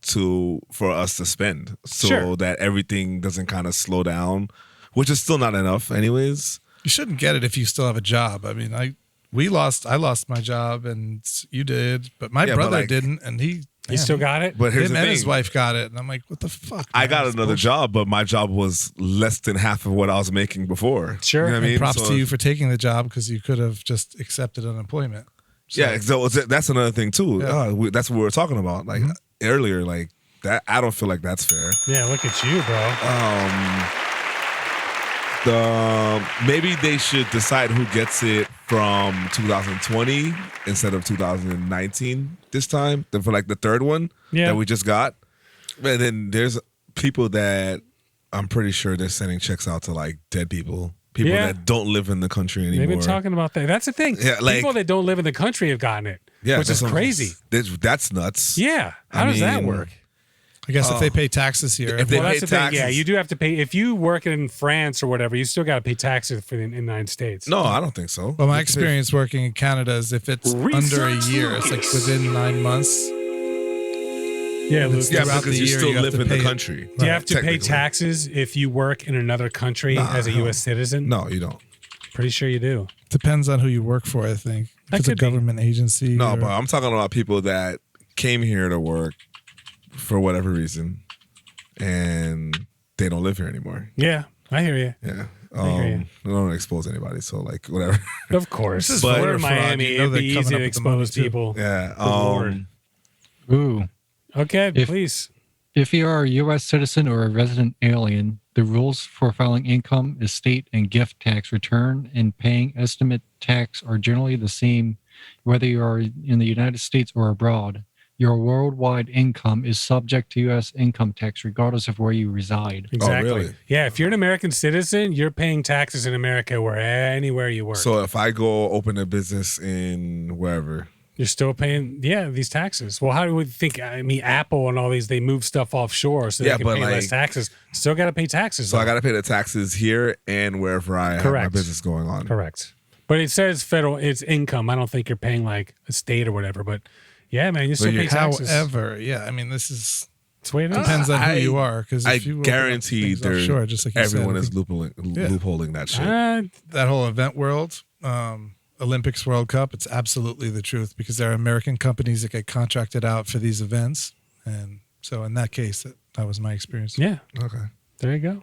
for us to spend, so that everything doesn't kind of slow down, which is still not enough, anyways. You shouldn't get it if you still have a job. I mean, I lost my job, and you did, but my brother didn't, and he still got it. But here's him the and thing. his wife got it, and I'm like, what the fuck? I man? got That's another bullshit. job, but my job was less than half of what I was making before. Sure. You know what I mean? Props So to you for taking the job because you could have just accepted unemployment. So, yeah, so that's another thing too. Yeah. That's what we were talking about, like earlier. Like that, I don't feel like that's fair. Yeah, look at you, bro. Maybe they should decide who gets it from 2020 instead of 2019 this time. For like the third one that we just got. And then there's people that I'm pretty sure they're sending checks out to like dead people that don't live in the country anymore. They've been talking about that. That's the thing. Yeah, like, people that don't live in the country have gotten it, which is crazy. That's nuts. Yeah. How does that work? I guess if they pay taxes here, If they Well, pay that's the thing. Yeah, taxes- you do have to pay. If you work in France or whatever, you still got to pay taxes for the United States. No, I don't think so. well, my experience working in Canada is if it's under a year, it's like within 9 months. Yeah, Luke. Yeah, throughout because the you year, still you have live to in the pay it. country. Do you have to pay technically. taxes if you work in another country as a U.S. citizen? No, you don't. Pretty sure you do. Depends on who you work for, I think. If That it's a could be. government agency. No, or- but I'm talking about people that came here to work for whatever reason, and they don't live here anymore. Yeah, I hear you. Yeah. I hear you. I don't expose anybody, so like whatever. Of course. This is But voter we're in fraud. Miami. You know It'd be they're coming easy up to with the money, expose too. people. Yeah. Lord. Ooh. Okay, If- please. If you are a U.S. citizen or a resident alien, the rules for filing income, estate, and gift tax return and paying estimate tax are generally the same whether you are in the United States or abroad. Your worldwide income is subject to U.S. income tax regardless of where you reside. Exactly. really? Yeah, if you're an American citizen, you're paying taxes in America anywhere you work. So if I go open a business in wherever, You're still paying, these taxes. Well, how do we think? I mean, Apple and all these, they move stuff offshore so Yeah, they can but pay less like- taxes. Still got to pay taxes. so I though. got to pay the taxes here and wherever I have my Correct. business going on. Correct. But it says federal, it's income. I don't think you're paying like a state or whatever. But yeah, man, you still you- pay taxes. However, yeah, I mean, this is That's the way it is. depends on who I- you are. Because I if you open up guarantee things there's offshore, just like you everyone said, I is think loopholing that shit. that whole event world, Olympics, World Cup, it's absolutely the truth because there are American companies that get contracted out for these events, and so in that case, that was my experience. Yeah. Okay. There you go.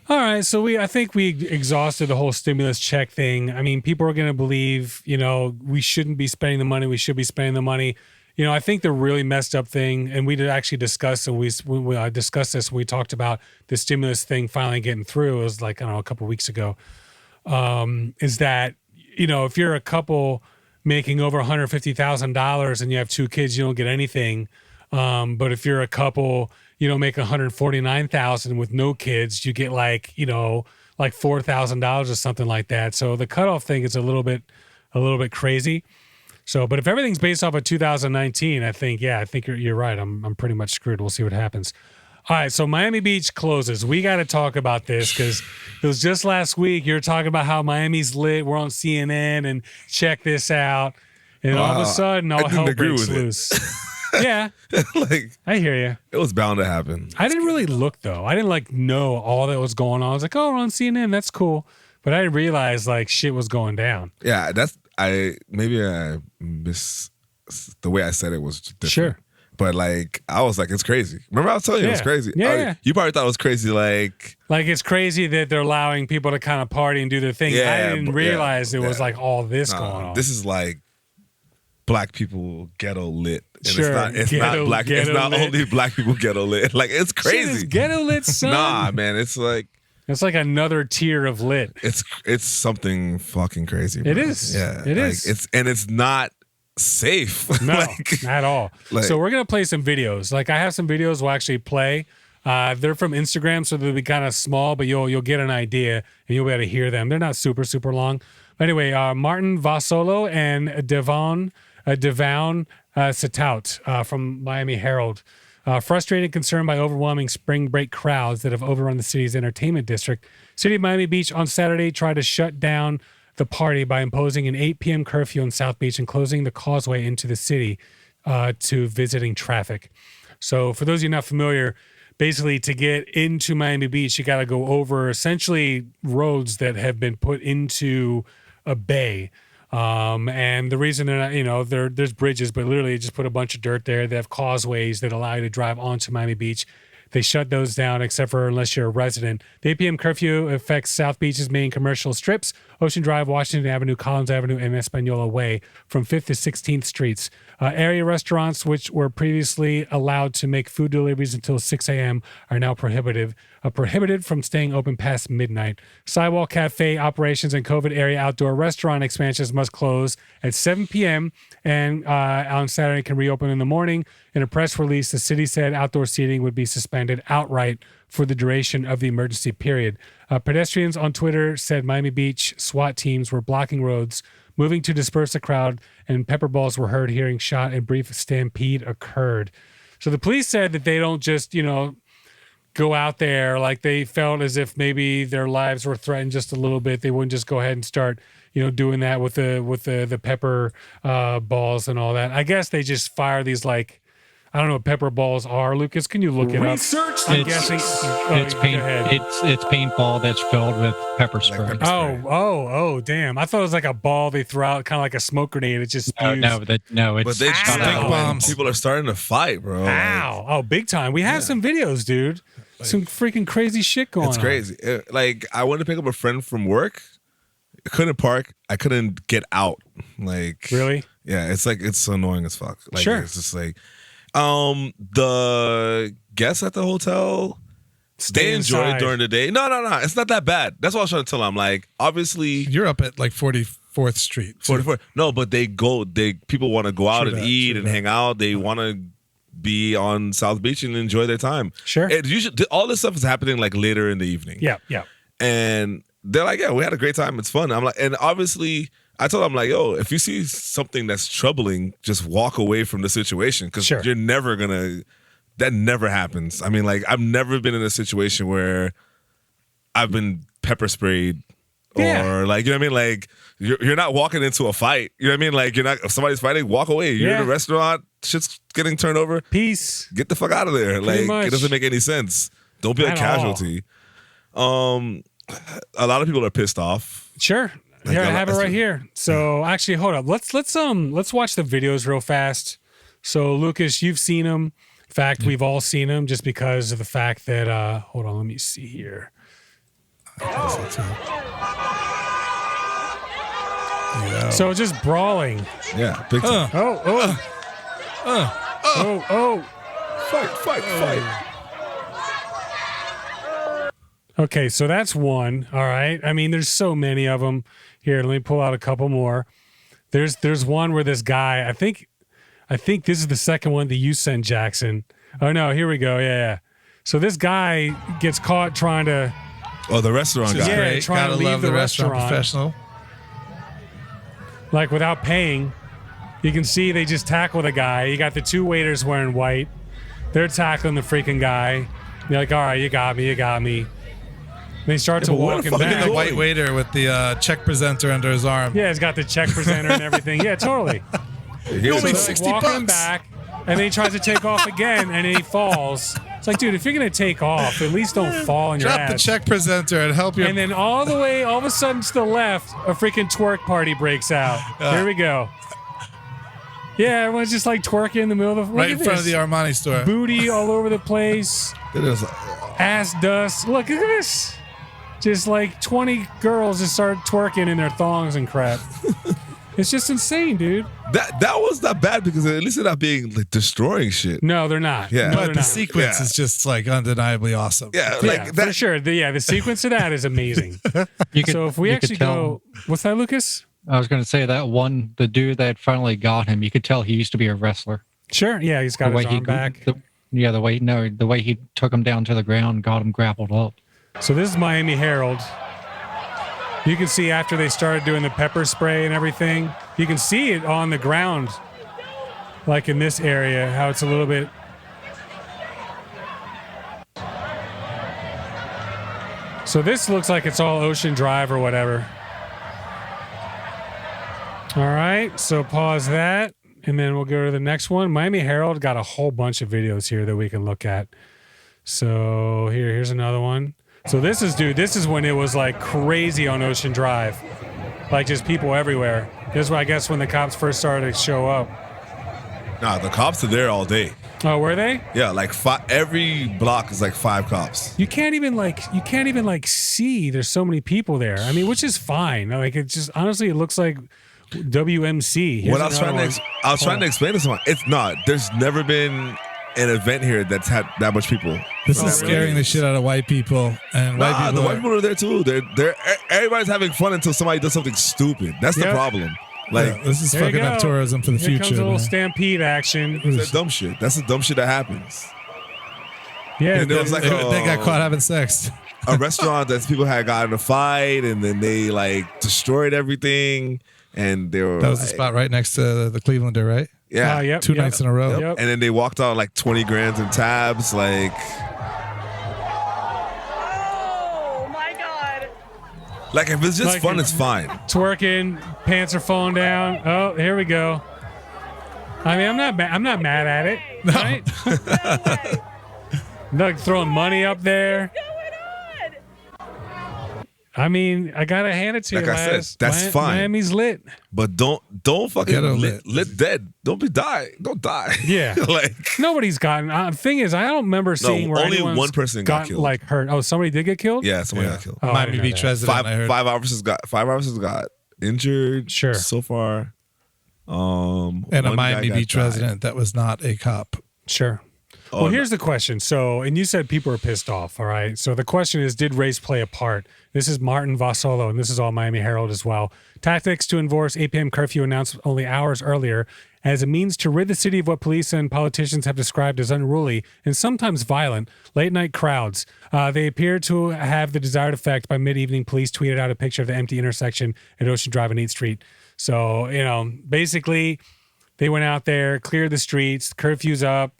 All right, so I think we exhausted the whole stimulus check thing. I mean, people are going to believe, we shouldn't be spending the money. We should be spending the money. I think the really messed up thing, and we did actually discuss, and we discussed this when we talked about the stimulus thing finally getting through. It was like, I don't know, a couple of weeks ago. Is that, if you're a couple making over $150,000 and you have 2 kids, you don't get anything. But if you're a couple, make $149,000 with no kids, you get like $4,000 or something like that. So the cutoff thing is a little bit crazy. So, but if everything's based off of 2019, I think you're right. I'm pretty much screwed. We'll see what happens. All right, so Miami Beach closes. We got to talk about this because it was just last week. You were talking about how Miami's lit. We're on CNN, and check this out. And all of a sudden, all didn't hell agree breaks with it. loose. Yeah, Like I hear you. it was bound to happen. I didn't really look though. I didn't know all that was going on. I was like, oh, we're on CNN. That's cool. But I didn't realize shit was going down. Yeah, I miss the way I said it was different. Sure. But I was like, it's crazy. Remember I was telling you it was Yeah. crazy? Yeah. You probably thought it was crazy like It's crazy that they're allowing people to kind of party and do their thing. Yeah, I didn't but- realize it was yeah. all this going on. this is like black people ghetto lit. And Sure. it's Ghetto- not black it's ghetto not lit. only black people ghetto lit. Like it's Shit is crazy. ghetto lit, son. Nah, man, it's like It's like another tier of lit. it's something fucking crazy. Bro. It is. Yeah. It is. It's not safe. No, Like, not at all. So we're gonna play some videos. I have some videos we'll actually play. They're from Instagram, so they'll be kind of small, but you'll get an idea and you'll be able to hear them. They're not super long. But anyway, Martin Vasolo and Devon Stout from Miami Herald. Frustrated and concerned by overwhelming spring break crowds that have overrun the city's entertainment district. City of Miami Beach on Saturday tried to shut down the party by imposing an 8 p.m. curfew on South Beach and closing the causeway into the city to visiting traffic. So for those of you not familiar, basically to get into Miami Beach, you got to go over essentially roads that have been put into a bay. And the reason they're not, there's bridges, but literally just put a bunch of dirt there. They have causeways that allow you to drive onto Miami Beach. They shut those down except for unless you're a resident. The 8 p.m. curfew affects South Beach's main commercial strips, Ocean Drive, Washington Avenue, Collins Avenue, and Espanola Way from 5th to 16th Streets. Area restaurants, which were previously allowed to make food deliveries until 6 a.m., are now prohibited from staying open past midnight. Sidewalk cafe operations and COVID area outdoor restaurant expansions must close at 7 p.m. and on Saturday can reopen in the morning. In a press release, the city said outdoor seating would be suspended outright for the duration of the emergency period. Pedestrians on Twitter said Miami Beach SWAT teams were blocking roads, moving to disperse the crowd, and pepper balls were heard. Hearing shot and brief stampede occurred. So the police said that they don't just, go out there like they felt as if maybe their lives were threatened just a little bit. They wouldn't just go ahead and start, doing that with the pepper balls and all that. I guess they just fire these I don't know what pepper balls are. Lucas, can you look it up? I'm guessing it's paintball that's filled with pepper spray. Oh, damn! I thought it was like a ball they throw out, kind of like a smoke grenade. It just spews. No, it's but they stink bombs. People are starting to fight, bro. Ow! Oh, big time. We have some videos, dude. Some freaking crazy shit going on. It's crazy. I went to pick up a friend from work. I couldn't park. I couldn't get out. Really? Yeah. It's annoying as fuck. Sure. It's just the guests at the hotel, they enjoy it during the day. No. It's not that bad. That's what I was trying to tell them. Obviously, you're up at 44th Street. 44th. No, but people want to go out and eat and hang out. They want to be on South Beach and enjoy their time. Sure. All this stuff is happening later in the evening. Yeah. And they're like, yeah, we had a great time. It's fun. I'm like, and obviously, I told them yo, if you see something that's troubling, just walk away from the situation because you're never gonna. That never happens. I mean, I've never been in a situation where I've been pepper sprayed or you know what I mean. You're not walking into a fight. You know what I mean. You're not. If somebody's fighting, walk away. You're in a restaurant. Shit's getting turned over. Peace. Get the fuck out of there. It doesn't make any sense. Don't be a casualty. A lot of people are pissed off. Sure. Here, I have it right here. So actually, hold up. Let's watch the videos real fast. So Lucas, you've seen them. In fact, we've all seen them just because of the fact that hold on, let me see here. So it's just brawling. Yeah, big time. Fight. Okay, so that's one. All right. I mean, there's so many of them. Here, let me pull out a couple more. There's one where this guy, I think this is the second one that you sent, Jackson. Oh no, here we go. Yeah. So this guy gets caught trying to. Oh, the restaurant guy. Yeah, trying to leave the restaurant. Professional. Without paying. You can see they just tackle the guy. You got the two waiters wearing white. They're tackling the freaking guy. They're like, all right, you got me. They start to walk him back. The white waiter with the check presenter under his arm. Yeah, he's got the check presenter and everything. Yeah, totally. You owe me $60. Him back, and then he tries to take off again, and then he falls. It's like, dude, if you're gonna take off, at least don't fall on your ass. Drop the check presenter and help you. And then all of a sudden to the left, a freaking twerk party breaks out. Here we go. Yeah, everyone's just twerking in the middle of the right in front of the Armani store. Booty all over the place. It is ass dust. Look at this. Just 20 girls just start twerking in their thongs and crap. It's just insane, dude. That was not bad because at least they're not being destroying shit. No, they're not. Yeah, no, but the sequence is just undeniably awesome. Yeah, that for sure. The sequence of that is amazing. So if we actually go, what's that, Lucas? I was going to say that one, the dude that finally got him. You could tell he used to be a wrestler. Sure. Yeah, he's got his arm back. The way he took him down to the ground, got him grappled up. So this is Miami Herald. You can see after they started doing the pepper spray and everything, you can see it on the ground, in this area, how it's a little bit. So this looks like it's all Ocean Drive or whatever. All right, so pause that, and then we'll go to the next one. Miami Herald got a whole bunch of videos here that we can look at. So here's another one. So this is when it was like crazy on Ocean Drive, like just people everywhere. This is, I guess, when the cops first started to show up. Nah, the cops are there all day. Oh, were they? Yeah, like every block is like 5 cops. You can't even see. There's so many people there. I mean, which is fine. Like it just honestly, it looks like WMC. Here's What I was trying to explain to someone, it's not. There's never been an event here that's had that much people. This is scaring the shit out of white people, and The white people are there too. They're everybody's having fun until somebody does something stupid. That's the problem. Like this is There you fucking up go. tourism for the Here future. comes a little man. stampede action. that's dumb shit. That's the dumb shit that happens. Yeah, And there was like They got caught having sex. a restaurant that people had gotten in a fight, and then they like destroyed everything, and they were That was the like, spot right next to the Clevelander, right? Yeah, yep, 2 nights in a row. Yep. And then they walked out like 20 grand in tabs, like. Oh my God. Like if it's just Like fun, it- it's fine. Twerking, pants are falling down. Oh, here we go. I mean, I'm not mad at it. Right? No way. Like throwing money up there. What's going on? I mean, I gotta hand it to Like you. I said, Laz. that's fine. Miami's lit. But don't fucking Ghetto lit dead. Don't die. Don't die. Yeah. like Nobody's gotten. Thing is, I don't remember seeing where only anyone's one person got killed. like hurt. Oh, somebody did get killed. yeah, somebody got killed. Oh, I Miami didn't know Beach that. resident. I heard. Five officers got injured. Sure. So far. And a one guy Miami got Beach died. resident that was not a cop. Sure. Oh, Well, here's the question. So, and you said people are pissed off. All right. So the question is, did race play a part? This is Martin Vasolo, and this is all Miami Herald as well. Tactics to enforce 8 p.m. curfew announced only hours earlier as a means to rid the city of what police and politicians have described as unruly and sometimes violent late-night crowds. They appear to have the desired effect. By mid-evening, police tweeted out a picture of the empty intersection at Ocean Drive and 8th Street. So, basically, they went out there, cleared the streets, curfew's up,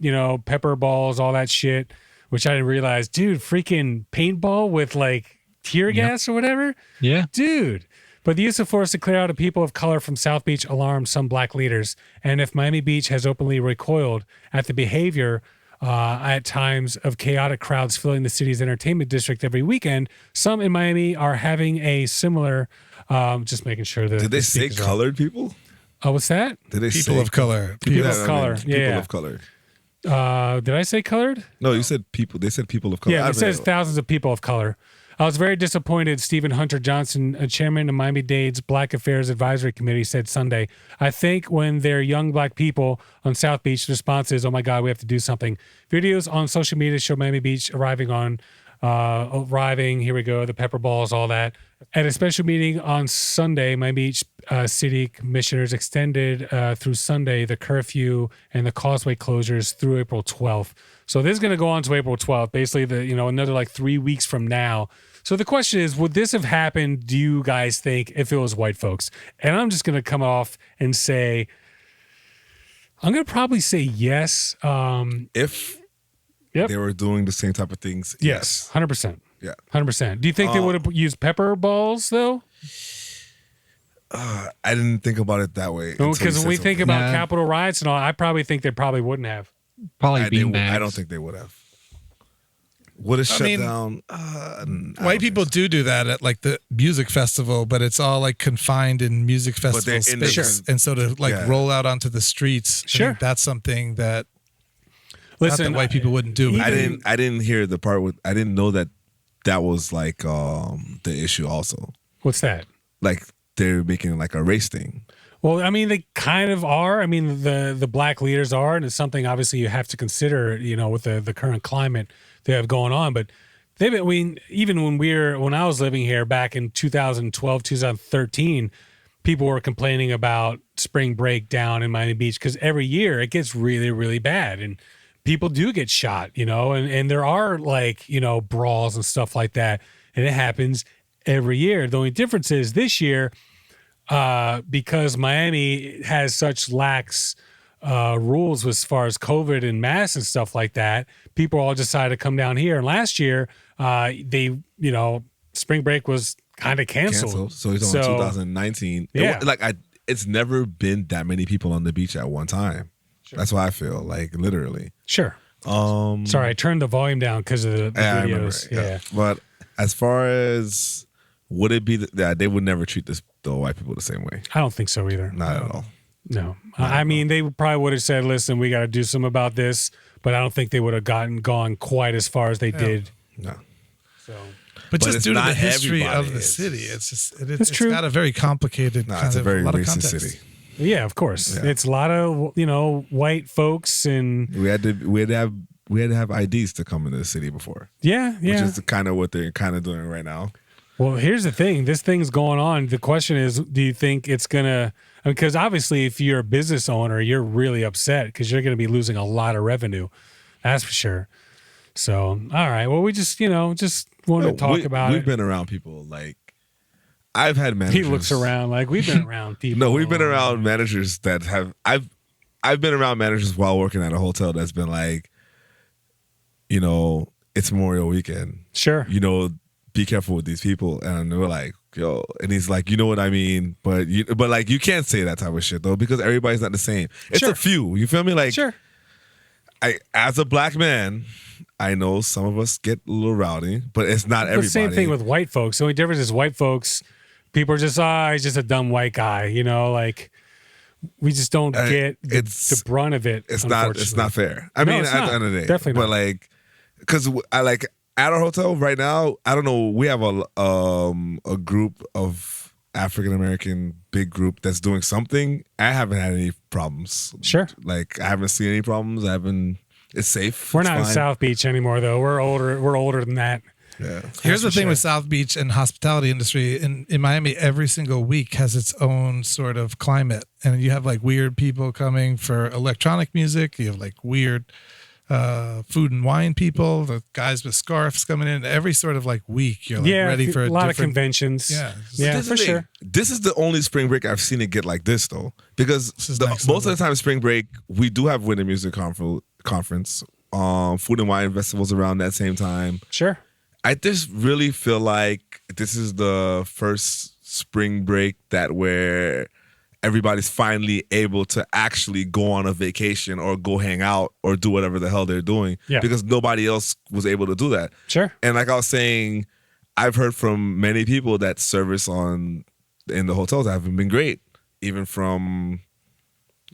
pepper balls, all that shit, which I didn't realize. Dude, freaking paintball with like tear gas or whatever? Yeah. Dude. But the use of force to clear out of people of color from South Beach alarmed some black leaders. And if Miami Beach has openly recoiled at the behavior at times of chaotic crowds filling the city's entertainment district every weekend, some in Miami are having a similar, just making sure that. Did they the say speakers are- colored people? Oh, what's that? Did they People say of color. People Yeah, of color. people Yeah. of color. Did I say colored? No, you said people. They said people of color. Yeah, I it says thousands of people of color. I was very disappointed. Stephen Hunter Johnson, a chairman of Miami-Dade's Black Affairs Advisory Committee, said Sunday, I think when they're young black people on South Beach, the response is, oh my God, we have to do something. Videos on social media show Miami Beach arriving, here we go, the pepper balls, all that. At a special meeting on Sunday, Miami Beach city commissioners extended through Sunday the curfew and the causeway closures through April 12th. So this is going to go on to April 12th, basically another like 3 weeks from now. So the question is, would this have happened, do you guys think, if it was white folks? And I'm just going to come off and say, I'm going to probably say yes. If Yep. they were doing the same type of things, Yes, 100%. Yeah. 100%. Do you think they would have used pepper balls, though? I didn't think about it that way. until you Because when said we think something. about Nah. Capitol riots and all, I probably think they probably wouldn't have. Probably I beanbags. don't think they would have. Would have shut mean, down. White people do that at like the music festival, but it's all like confined in music festival they're in the- space. And so to like Yeah. roll out onto the streets, I Sure. think that's something that Listen, not that white people wouldn't do. but I didn't hear the part with. I didn't know that was like the issue. Also, What's that? like they're making like a race thing. Well, I mean, they kind of are. I mean, the black leaders are, and it's something obviously you have to consider, with the current climate they have going on. But they've been, even when I was living here back in 2012, 2013, people were complaining about spring break down in Miami Beach because every year it gets really, really bad. And people do get shot, and there are like, brawls and stuff like that. And it happens every year. The only difference is this year, because Miami has such lax rules as far as COVID and masks and stuff like that, people all decided to come down here. And last year, they, spring break was kind of canceled. So he's on 2019. Yeah. it's never been that many people on the beach at one time. That's why I feel like literally. Sure. Sorry, I turned the volume down because of the I remember, videos. Yeah. But as far as would it be that they would never treat the white people the same way? I don't think so either. Not at all. No. I mean, they probably would have said, listen, we got to do something about this, but I don't think they would have gone quite as far as they did. No. So, But just it's due to the not history of everybody. the It's city, it's true. got a very complicated It's a very lot of racist context. city. yeah, of course. Yeah. It's a lot of, white folks and We had to have IDs to come into the city before, yeah. which is kind of what they're kind of doing right now. Well, here's the thing. This thing's going on. The question is, do you think it's going to, because obviously if you're a business owner, you're really upset because you're going to be losing a lot of revenue. That's for sure. So, all right. Well, we just wanted to talk about We've it. been around people like I've had managers. He looks around like we've been around people. No, we've been around managers that have I've been around managers while working at a hotel that's been like, it's Memorial Weekend. Sure. Be careful with these people. And we're like, yo, and he's like, you know what I mean? But like you can't say that type of shit though, because everybody's not the same. It's Sure. a few. You feel me? Like Sure. as a black man, I know some of us get a little rowdy, but it's not everybody. The same thing with white folks. The only difference is white folks, people are just, he's just a dumb white guy, like we just don't get the brunt of it. It's not fair. I mean, it's at not. the end of the day. Definitely but not. like, because I like at our hotel right now, I don't know, we have a group of African American big group that's doing something. I haven't had any problems. Sure. Like I haven't seen any problems. It's safe. We're It's not in fine. South Beach anymore though. We're older than that. Yeah. Here's the for thing sure. with South Beach and hospitality industry in Miami, every single week has its own sort of climate. And you have like weird people coming for electronic music. You have like weird food and wine people, the guys with scarves coming in. Every sort of like week, you're like ready for a lot of different- conventions. Yeah. Yeah, This is for the thing. sure. This is the only spring break I've seen it get like this though, because is next most level. of the time spring break we do have Winter Music Conference, food and wine festivals around that same time. Sure. I just really feel like this is the first spring break that where everybody's finally able to actually go on a vacation or go hang out or do whatever the hell they're doing, Yeah. because nobody else was able to do that. Sure. And like I was saying, I've heard from many people that service in the hotels haven't been great, even from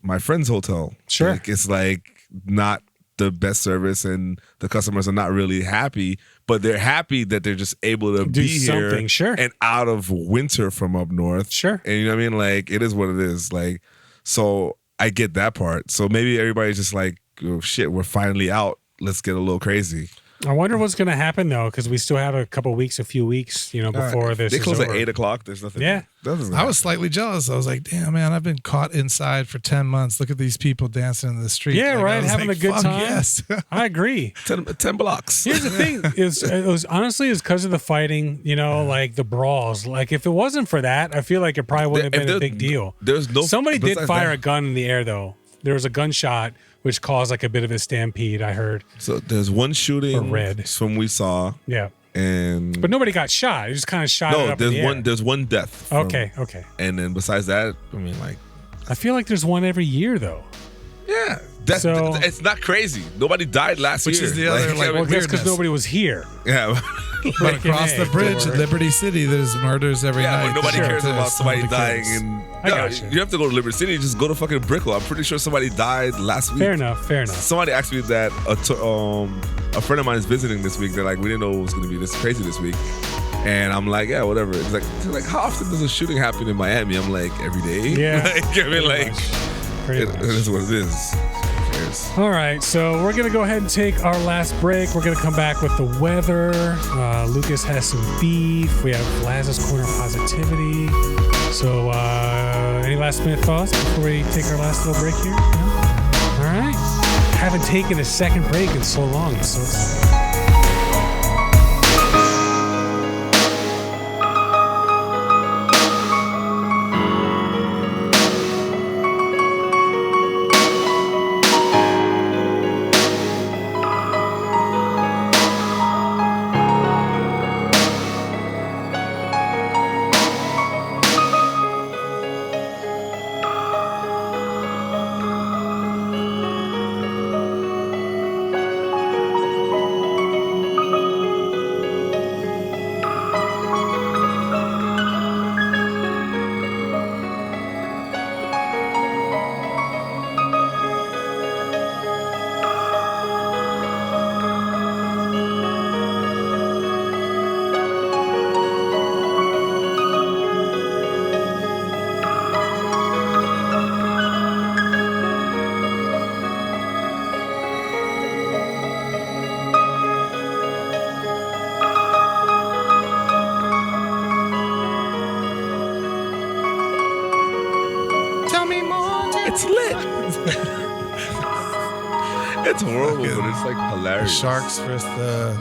my friend's hotel. Sure. Like, it's like not the best service and the customers are not really happy, but they're happy that they're just able to Do be here something, sure. and out of winter from up north. Sure. And you know what I mean? Like, it is what it is. Like, so I get that part. So maybe everybody's just like, oh, shit, we're finally out. Let's get a little crazy. I wonder what's going to happen though, because we still have a few weeks, before this They is close over. at 8:00. There's nothing. Yeah. nothing's gonna I was happen. slightly jealous. I was like, damn, man, I've been caught inside for 10 months. Look at these people dancing in the street. Yeah, Like, I right. was Having like, a good fuck time. Yes. I agree. 10 blocks. Here's the thing: it was honestly because of the fighting. Like the brawls. Like if it wasn't for that, I feel like it probably wouldn't have been a big deal. There's no. Somebody did besides fire that- a gun in the air though. There was a gunshot which caused like a bit of a stampede. I heard. So there's one shooting Or red. from we saw, Yeah, and but nobody got shot. It just kind of shot it no, up in the air. there's one death. from- Okay. And then besides that, I mean, like, I feel like there's one every year though. yeah, So- it's not crazy. Nobody died last Which year. is the other, like, I mean, Well, that's because weirdness. nobody was here. yeah, But Breaking across the eggs bridge or- in Liberty City, there's murders every yeah, night. but nobody Sure. cares about somebody Somebody dying. cares. And I no, got you. you have to go to Liberty City. Just go to fucking Brickell. I'm pretty sure somebody died last week. Fair enough. Somebody asked me that a friend of mine is visiting this week. They're like, we didn't know it was going to be this crazy this week. And I'm like, yeah, whatever. It's like, how often does a shooting happen in Miami? I'm like, every day. Yeah. Like, I mean, like, Pretty it much. is what it is. Who cares? All right, so we're going to go ahead and take our last break. We're going to come back with the weather. Lucas has some beef. We have Laz's Corner Positivity. So, any last minute thoughts before we take our last little break here? No? All right. Haven't taken a second break in so long. So It's horrible, but it's like The hilarious. Sharks versus the.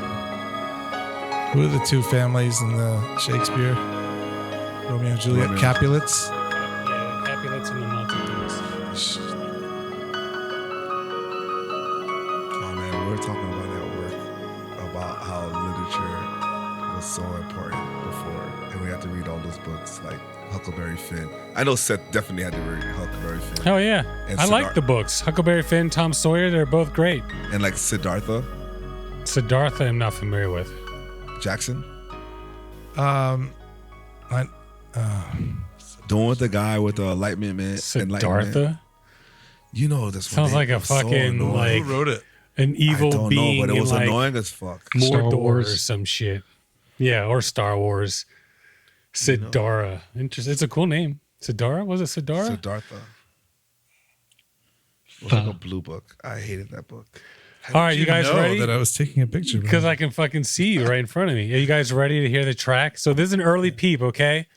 Who are the two families in the Shakespeare? Romeo and Juliet. Romeo. Capulets. Yeah, Capulets and the Multitudes. Oh man, we were talking about it at work about how literature was so important before, and we had to read all those books like Huckleberry Finn. I know Seth definitely had to read Huckleberry Finn. Oh yeah, And I like Siddhartha. the books. Huckleberry Finn, Tom Sawyer, they're both great. And like Siddhartha Siddhartha, I'm not familiar with. Jackson, I, doing with the guy with the enlightenment. Siddhartha You know this one. sounds like a So fucking annoying. like who wrote it? an evil I don't being know, but it was in like annoying as fuck. Star Mordor or Wars. some shit. Yeah, or Star Wars. Siddhartha. Interesting. It's a cool name. Siddhartha? Was it Siddhartha? Siddhartha. It was like a blue book. I hated that book. All right, you guys know ready? that I was taking a picture. Because I can fucking see you right in front of me. Are you guys ready to hear the track? So this is an early peep, okay?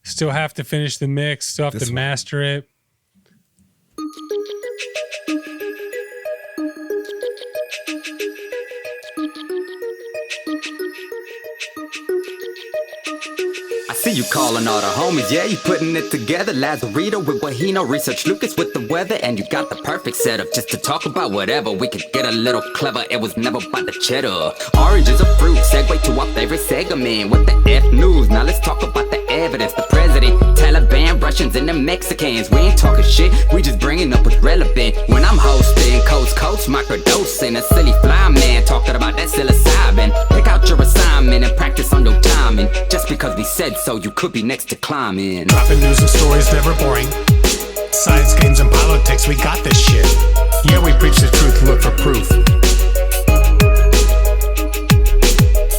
Still have to finish the mix. Still have This to one. master it. I see you calling all the homies, yeah, you putting it together. Lazarito with what he know, research Lucas with the weather, and you got the perfect setup just to talk about whatever. We could get a little clever, it was never about the cheddar. Orange is a fruit, segue to our favorite segment with the F news. Now let's talk about the evidence. The president, Taliban, Russians, and the Mexicans. We ain't talking shit, we just bringing up what's relevant. When I'm hosting, coach, microdosing, a silly fly man talking about that psilocybin. Pick out your assignment and practice on your timing. Just because we said so, you could be next to climbing. Dropping news and stories never boring. Science, games, and politics, we got this shit. Yeah, we preach the truth, look for proof.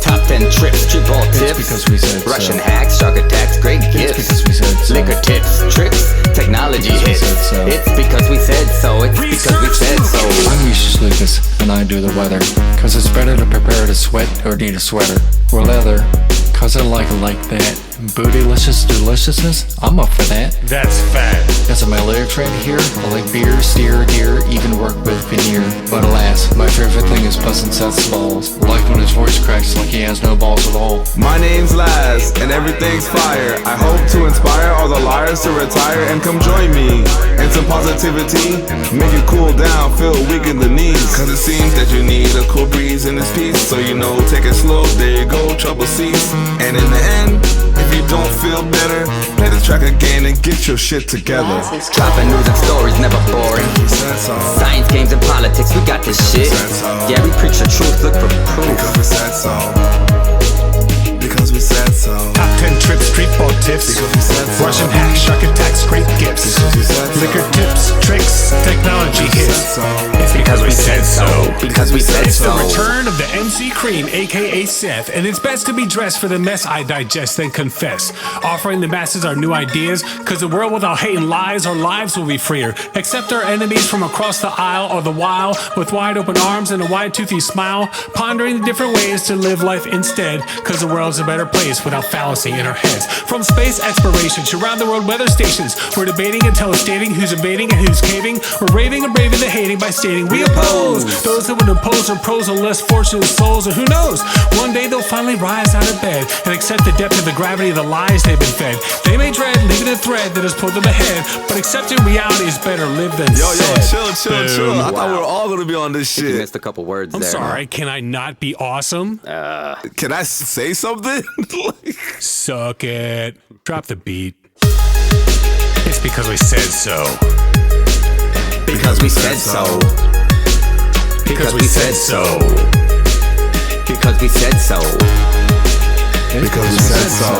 Top 10 trips, street ball tips, because we said so. Russian hacks, shark attacks, great gifts. because we said so. Liquor tips, tricks, technology Because we hits. said so. It's because we said so. It's because we said so. I'm Lucius Lucas, and I do the weather. Cause it's better to prepare to sweat or need a sweater. Or leather, cause I like it like that. Bootylicious deliciousness, I'm up for that. That's fat. As my lyrics right here, I like beer, steer, deer, even work with veneer. But alas, my favorite thing is busting Seth's balls. Like when his voice cracks like he has no balls at all. My name's Laz, and everything's fire. I hope to inspire all the liars to retire and come join me. And some positivity, make you cool down, feel weak in the knees. Cause it seems that you need a cool breeze in this piece. So you know, take it slow, there you go, trouble cease. And in the end, if you don't feel better, play the track again and get your shit together. Dropping news and stories, never boring. Science, games, and politics, we got this shit. Yeah, we preach the truth, look for proof. Because we said so. Because we said so. Top 10 trips, street ball tips. Because we said so. Russian hacks, shark attacks, great gifts. Because we said so. Liquor tips, tricks, technology hits. So. It's because we said so. Because we said It's the so. return of the MC Cream, aka Seth, and it's best to be dressed for the mess I digest, then confess. Offering the masses our new ideas, cause the world without hate and lies, our lives will be freer. Accept our enemies from across the aisle or the while, with wide open arms and a wide toothy smile, pondering the different ways to live life instead, cause the world's a better place without fallacy in our heads. From space exploration to round the world weather stations, we're debating and telestating who's invading and who's caving. We're raving and braving the hating by stating we oppose those that would impose our pros on less fortunate souls. And who knows, one day they'll finally rise out of bed and accept the depth of the gravity of the lies they've been fed. They may dread leaving a thread that has pulled them ahead, but accepting reality is better lived than Yo, said. chill. I thought we were all gonna be on this You shit. missed a couple words I'm there. sorry, can I not be awesome? Can I say something? Suck it. Drop the beat. It's because we said so. Because we said so. Because we said so. Because we said so. Because we said so.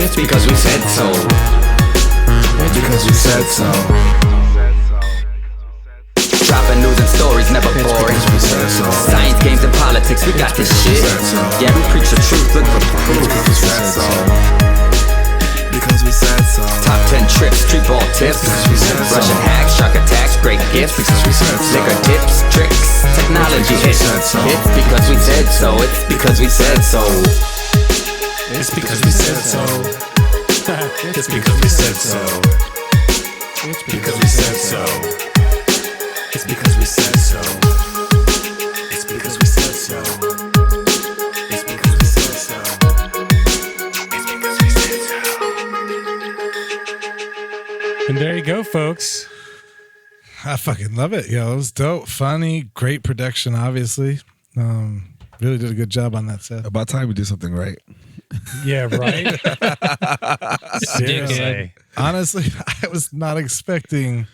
It's because we said so. Because we said so. Dropping news and stories, never boring. Because we said so. Science, games, and politics, we got this shit. Yeah, we preach the truth, look for proof. Because we said so. Because we said so. Top 10 trips, street ball tips. Because we said so. Russian hacks, shark attacks, great gifts. Because we said so. Liquor tips, tricks, technology Because we hits. said so. It's because we said so. It's because we said so. It's because we said so. It's because we said so. Because we said so. It's because we said so. It's because we said so. It's because we said so. It's because we said so. And there you go, folks. I fucking love it. Yo, it was dope. Funny, great production, obviously. Really did a good job on that set. About time we do something right. Yeah, right? Seriously. Honestly, I was not expecting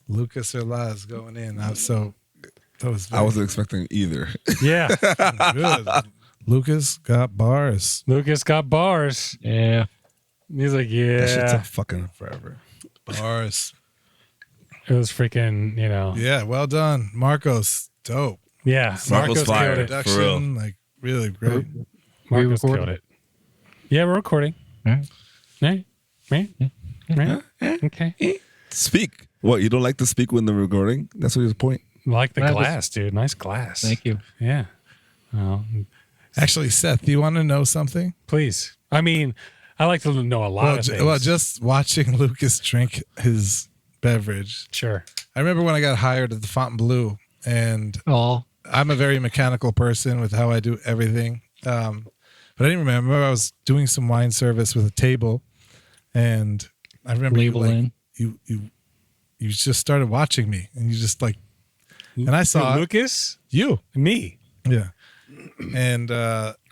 Lucas or Laz going in. I wasn't expecting either. Yeah. good. Lucas got bars. Lucas got bars. Yeah. He's like, That shit yeah. took fucking forever. Bars. It was freaking, Yeah, well done. Marcos, dope. Yeah. Marcos fire. killed it. For real. Production, like, really great. Marcos recording? killed it. Yeah, we're recording. All right. Right? Okay. Speak. What, you don't like to speak when they're recording? That's what his point. Like the Well, glass, dude. Nice glass. Thank you. Yeah. Well, Actually, Seth, do you want to know something? please. I mean, I like to know a lot of things. Well, just watching Lucas drink his beverage. Sure. I remember when I got hired at the Fontainebleau, and Oh, I'm a very mechanical person with how I do everything. But I didn't remember. I was doing some wine service with a table, and I remember Label in. you just started watching me, and you just like, and I saw Lucas, you, me. yeah, and you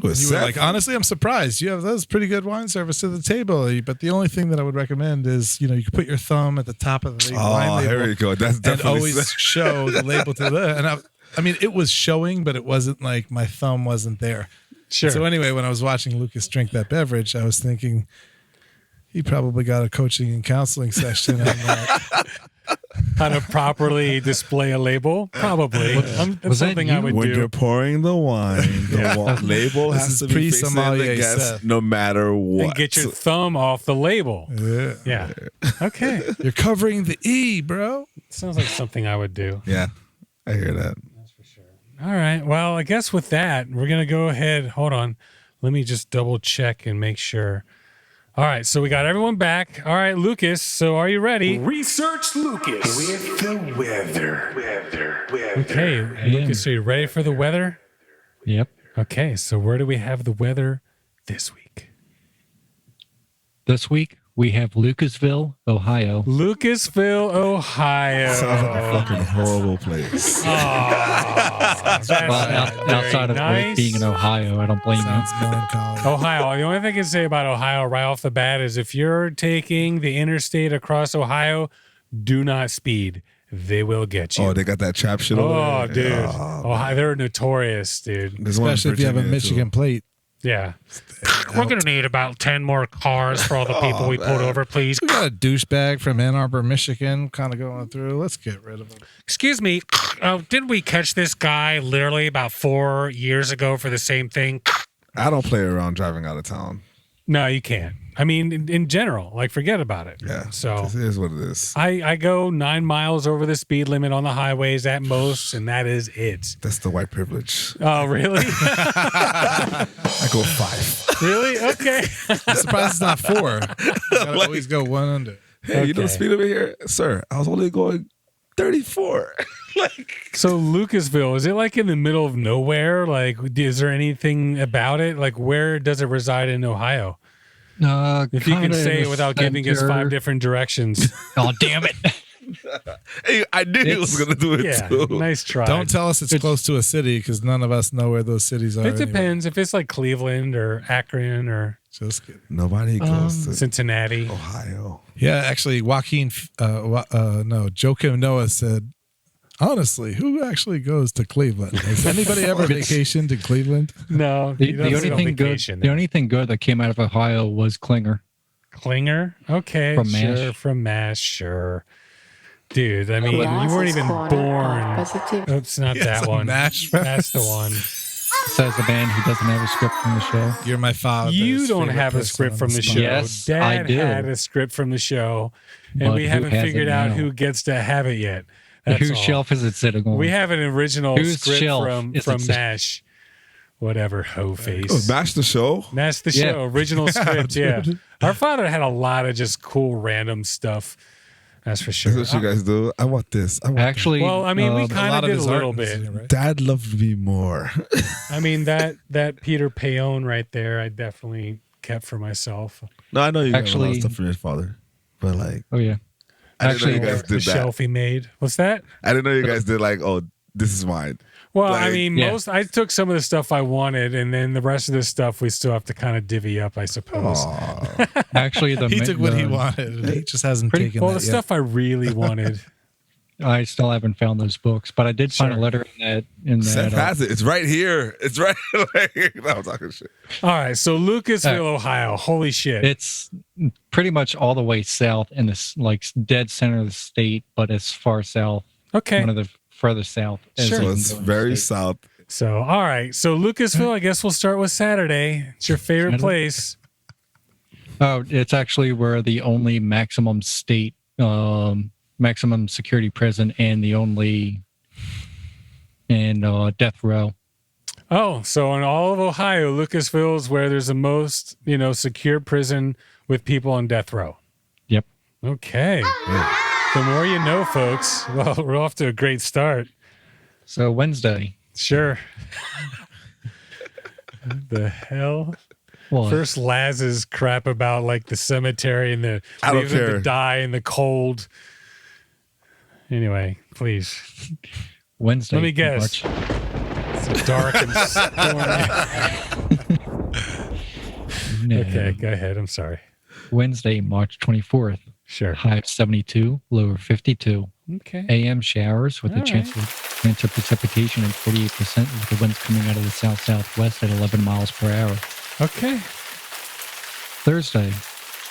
were Seth? like, honestly, I'm surprised. You have those pretty good wine service to the table, but the only thing that I would recommend is, you can put your thumb at the top of the wine Oh, label. here we go. That's And definitely always show the label to the. And I mean, it was showing, but it wasn't like my thumb wasn't there. Sure. So anyway, when I was watching Lucas drink that beverage, I was thinking he probably got a coaching and counseling session on that. How to properly display a label? Probably. That's was that something I you? would when do. you're pouring the wine, the label This has is to be facing the pre-sommelier guest Seth. no matter what. And get your thumb off the label. Yeah. Yeah. Okay. You're covering the E, bro. Sounds like something I would do. Yeah, I hear that. All right. Well, I guess with that, we're going to go ahead. Hold on. Let me just double check and make sure. All right. So we got everyone back. All right, Lucas. So are you ready? Research Lucas with the weather. Okay. Lucas, are you ready for the weather? yep. Okay. So where do we have the weather this week? This week we have Lucasville, Ohio. Lucasville, Ohio. Sounds like a fucking horrible place. That's Well, very outside of nice. being in Ohio, I don't blame Sounds you. melancholy. Ohio. The only thing I can say about Ohio right off the bat is if you're taking the interstate across Ohio, do not speed. They will get you. Oh, they got that trap shit over Oh, there? dude. Oh, Ohio, they're notorious, dude. there's one in Especially if you have a Virginia, Michigan too. plate. Yeah. We're going to need about 10 more cars for all the people we pulled over, please. We got a douchebag from Ann Arbor, Michigan, kind of going through. Let's get rid of him. Excuse me. Didn't we catch this guy literally about 4 years ago for the same thing? I don't play around driving out of town. No, you can't. I mean, in general, like, forget about it. Yeah. So It is what it is. I go 9 miles over the speed limit on the highways at most, and that is it. That's the white privilege. Oh, really? I go 5. Really? Okay. I'm surprised it's not 4. You gotta always go 1 under. Hey, you know the Okay. speed limit here? Sir, I was only going 34. So Lucasville, is it like in the middle of nowhere? Like, is there anything about it? Like, where does it reside in Ohio? If you can Kinda say in it the without giving us 5 center. different directions. Oh, damn it. Hey, I knew he was going to do it Yeah, too. nice try. Don't tell us it's close to a city because none of us know where those cities are. It depends if it's like Cleveland or Akron or Just kidding. Nobody goes to Cincinnati. Ohio. Yeah, actually, Joakim Noah said, honestly, who actually goes to Cleveland? Has anybody ever vacationed to Cleveland? No, The, you the don't only go thing good, vacation the there. only thing good that came out of Ohio was Klinger. Klinger? Okay, From sure. MASH. From MASH, sure. Dude, I mean, you Glasses weren't even corner born. of positivity. Oops, not Yes, that a one. MASH That's the reference. one. Says the man who doesn't have a script from the show. You're my father. You don't have a script from the show. Yes, Dad I do. had a script from the show, and But we who haven't has figured it out now? who gets to have it yet. That's Whose all. shelf is it sitting on? We have an original Whose script shelf from is it sit- MASH. Whatever, hoe face. Oh, Mash the show? That's the Yeah. show. Original script, yeah. Our father had a lot of just cool random stuff. That's for sure. That's what you guys do. I want this. I want Actually, Well, I mean, we a kind lot of of did a his little art is bit. in it, right? that. Dad loved me more. I mean, that Peter Payon right there, I definitely kept for myself. No, I know you got a lot of Actually- stuff from your father, but like, oh yeah. I didn't Actually, know you guys The did that. shelf he made. What's that? I didn't know you guys did like, oh, this is mine. Well, I Like- mean, Yeah. I took some of the stuff I wanted, and then the rest of the stuff we still have to kind of divvy up, I suppose. Aw. Actually, He took what he wanted. And he just hasn't Pretty- taken Well, that the yet. stuff I really wanted. I still haven't found those books, but I did find a Sure. letter in that. Seth has it. It's right here. It's right here. No, I'm talking shit. All right, so Lucasville, Ohio. Holy shit! It's pretty much all the way south in this like dead center of the state, but as far south, Okay, one of the further south. as Sure. you So can it's go in the very state. south. so all right, so Lucasville. I guess we'll start with Saturday. It's your favorite Saturday. place. Oh, it's actually where the only maximum security prison and the only death row. Oh, so in all of Ohio, Lucasville is where there's the most, secure prison with people on death row. Yep. Okay. The more you know, folks. Well, we're off to a great start. So Wednesday. Sure. The hell? Well, First Laz's crap about like the cemetery and the I don't leaving them care. to die in the cold. Anyway, Wednesday. let me guess. March- It's a dark and stormy. No. Okay, go ahead. I'm sorry. Wednesday, March 24th. Sure. High of 72, low of 52. Okay. AM showers with All a chance of precipitation at 48%, with the winds coming out of the south-southwest at 11 miles per hour. Okay. Thursday,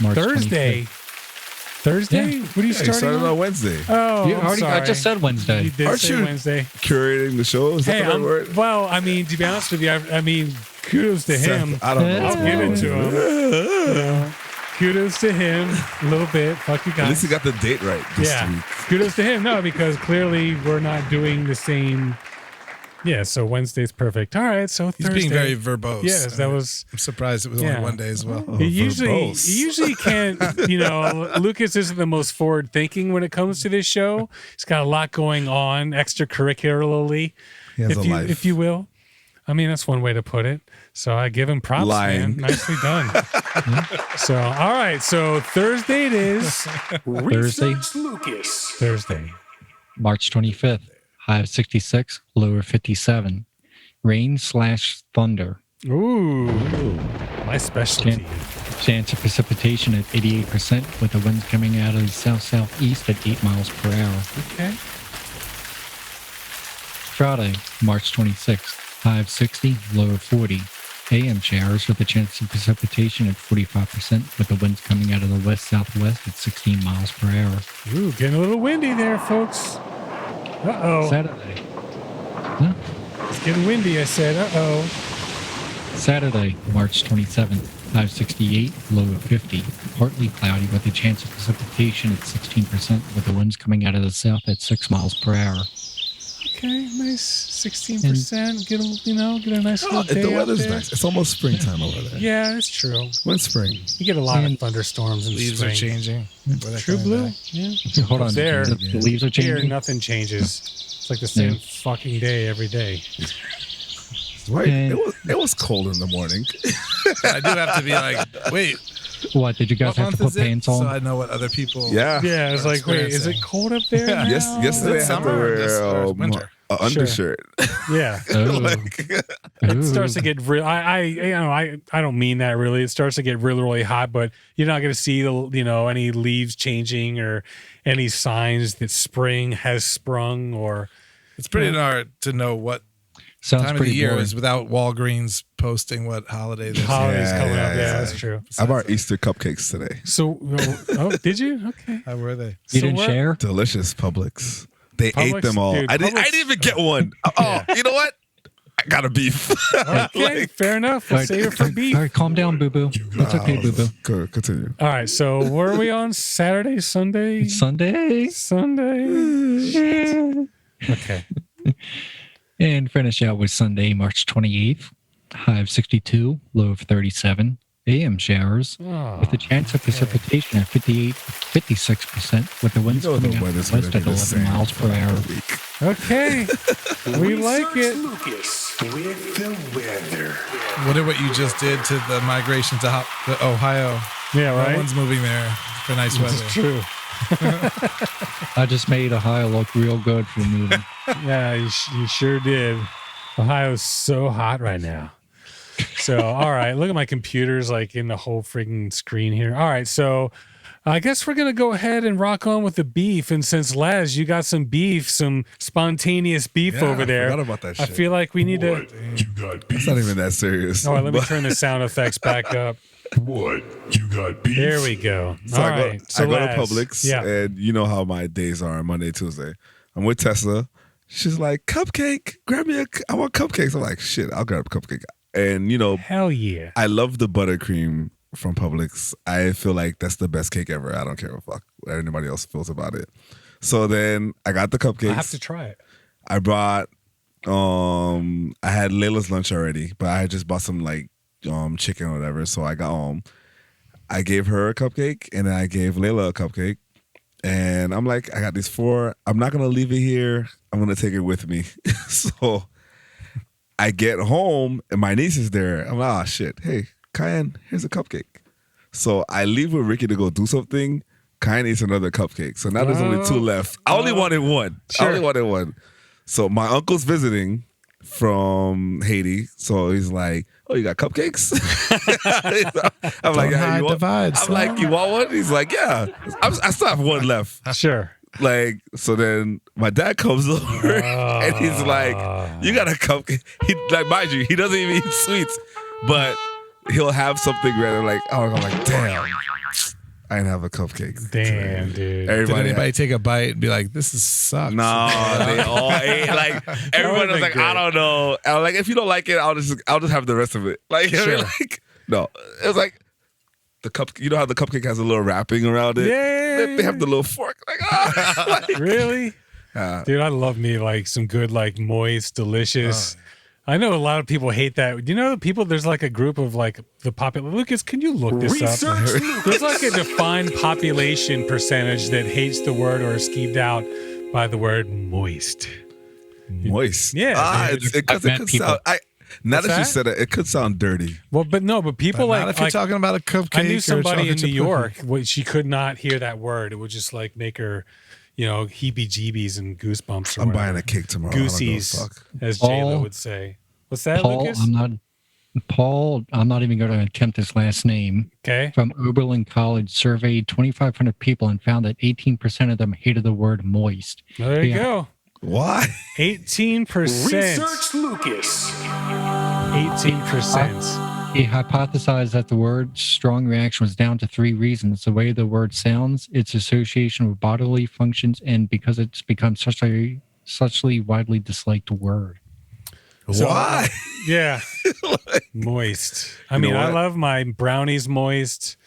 March Thursday. 25th. Thursday? Yeah. What are you You starting started on? on Wednesday. Oh, You I'm already, I sorry. just said Wednesday. You did Aren't say you- Wednesday. Curating the show. Is that Hey, the right word? well, I mean, to be honest with you, I mean, kudos to him. Seth, I don't know. I'll give it to him. You know, kudos to him a little bit. Fuck you At least guys. you got the date right this Yeah. week. Kudos to him. No, because clearly we're not doing the same. Yeah, so Wednesday's perfect. All right, so He's Thursday. being very verbose. Yes, that was. I'm surprised it was Yeah. only one day as well. Oh, He usually verbose. can't, Lucas isn't the most forward thinking when it comes to this show. He's got a lot going on extracurricularly, He has a if you life. if you will. I mean, that's one way to put it. So I give him props, Lying. man. Nicely done. So, all right. So Thursday it is. Thursday, Lucas. Thursday. March 25th. High of 66, low of 57. Rain/thunder. Ooh, my specialty. Chance of precipitation at 88%, with the winds coming out of the south-southeast at 8 miles per hour. Okay. Friday, March 26th. High of 60, low of 40. AM showers with a chance of precipitation at 45%, with the winds coming out of the west-southwest at 16 miles per hour. Ooh, getting a little windy there, folks. Uh-oh. Saturday. Huh? It's getting windy, I said. Uh-oh. Saturday, March 27th. High of 68, low of 50. Partly cloudy with a chance of precipitation at 16%, with the winds coming out of the south at 6 miles per hour. Okay, nice 16%. Get a nice little day The out weather's there. nice. It's almost springtime over there. Yeah, it's true. When spring? You get a lot of And thunderstorms and Leaves spring. are changing. Where they're True coming blue. back. Yeah. Hold on. There. The leaves are Here, changing. nothing changes. It's like the same Yeah. fucking day every day. Right. And- It was cold in the morning. I do have to be like, wait, What, did you guys what have month to put is it? pants on? So I know what other people. Yeah. Yeah, it's like, wait, is it experiencing. cold up there? Yeah. now? Yesterday I Is it had to summer or this- wear or winter? an undershirt. Yeah. Oh. Like, It starts to get real. I don't mean that really. It starts to get really, really hot, but you're not going to see any leaves changing or any signs that spring has sprung or. It's pretty hard to know what Sounds time of pretty the year boring. is without Walgreens posting what holiday this Holidays is. coming up. yeah, Yeah, yeah. that's true. I bought Easter cupcakes today. So, did you? Okay. How were they? You So didn't what- share? Delicious Publix. They Publix, ate them all. dude, I didn't Publix- even get one. Oh, you know what? I got a beef. Okay, fair enough. We'll save it for beef. All right, calm down, Boo Boo. It's okay, Boo Boo. Go, continue. All right, so where are we on? Saturday, Sunday? Sunday. Sunday. Shit. Okay. And finish out with Sunday, March 28th. High of 62, low of 37. AM showers Oh, with a chance of precipitation at 56%, with the winds You know coming the out weather's west gonna at be the 11 same miles per hour. week. okay. We like Research it. Lucas with the weather. Wonder what you just did to the migration to Ohio. Yeah, No right. one's moving there for nice weather. It's true. I just made Ohio look real good for moving. Yeah, you sure did. Ohio's so hot right now. So, all right, look at my computer's like in the whole freaking screen here. All right, so I guess we're going to go ahead and rock on with the beef. And since Laz, you got some beef, some spontaneous beef Yeah, over there. I forgot about that I shit. feel like we need to. You got beef. It's not even that serious. All right, let me turn the sound effects back up. What? You got beef? There we go. So All I go, right. I go to Laz, Publix, Yeah. and you know how my days are Monday, Tuesday. I'm with Tessa. She's like, cupcake, grab me I want cupcakes. I'm like, shit, I'll grab a cupcake. And, you know, Hell yeah. I love the buttercream from Publix. I feel like that's the best cake ever. I don't care what anybody else feels about it. So then I got the cupcakes. I have to try it. I brought, I had Layla's lunch already, but I had just bought some like chicken or whatever. So I got home. I gave her a cupcake and then I gave Layla a cupcake. And I'm like, I got these 4. I'm not going to leave it here. I'm going to take it with me. So I get home and my niece is there. I'm like, oh, shit. Hey, Cayenne, here's a cupcake. So I leave with Ricky to go do something. Cayenne eats another cupcake. So now there's only 2 left. I only wanted one. Sure. I only wanted one. So my uncle's visiting from Haiti. So he's like, oh, you got cupcakes? I'm like, yeah, you want? I'm like, you want one? He's like, yeah. I still have one left. Sure. Like, so then my dad comes over and he's like, you got a cupcake. He, like, mind you, he doesn't even eat sweets, but he'll have something ready. Like, oh, I'm like, damn, I didn't have a cupcake. Damn, dude. Did Everybody anybody take a bite and be like, this is sucks? No, they all ate. Like, everyone was been like, great. I don't know. I'm like, if you don't like it, I'll just have the rest of it. Like, Sure. like no, it was like the cup. You know how the cupcake has a little wrapping around it? Yeah. They have the little fork. Like, like, Really? yeah. Dude, I love me like some good, like moist, delicious. I know a lot of people hate that. You know, people, there's like a group of like the popular. Lucas, can you look this up? Research There's like a defined population percentage that hates the word or is skeeved out by the word moist. Moist. Yeah, It I've could met people. sound. Now What's that you that? said it could sound dirty. Well, but people Not like, if you're like talking about a cupcake. I knew or somebody in chocolate New chip York, cookie. where she could not hear that word. It would just like make her, you know, heebie-jeebies and goosebumps. Or I'm whatever. buying a cake tomorrow. I don't give a Goosies, fuck. as Paul- J-Lo would say. What's that, Paul, Lucas? I'm not even going to attempt his last name. Okay. From Oberlin College surveyed 2,500 people and found that 18% of them hated the word moist. There you Yeah. go. Why? 18%. Research Lucas. 18%. He hypothesized that the word's strong reaction was down to 3 reasons: the way the word sounds, its association with bodily functions, and because it's become suchly widely disliked word. So, Why? Yeah. Moist. I You know mean, I what? love my brownies moist.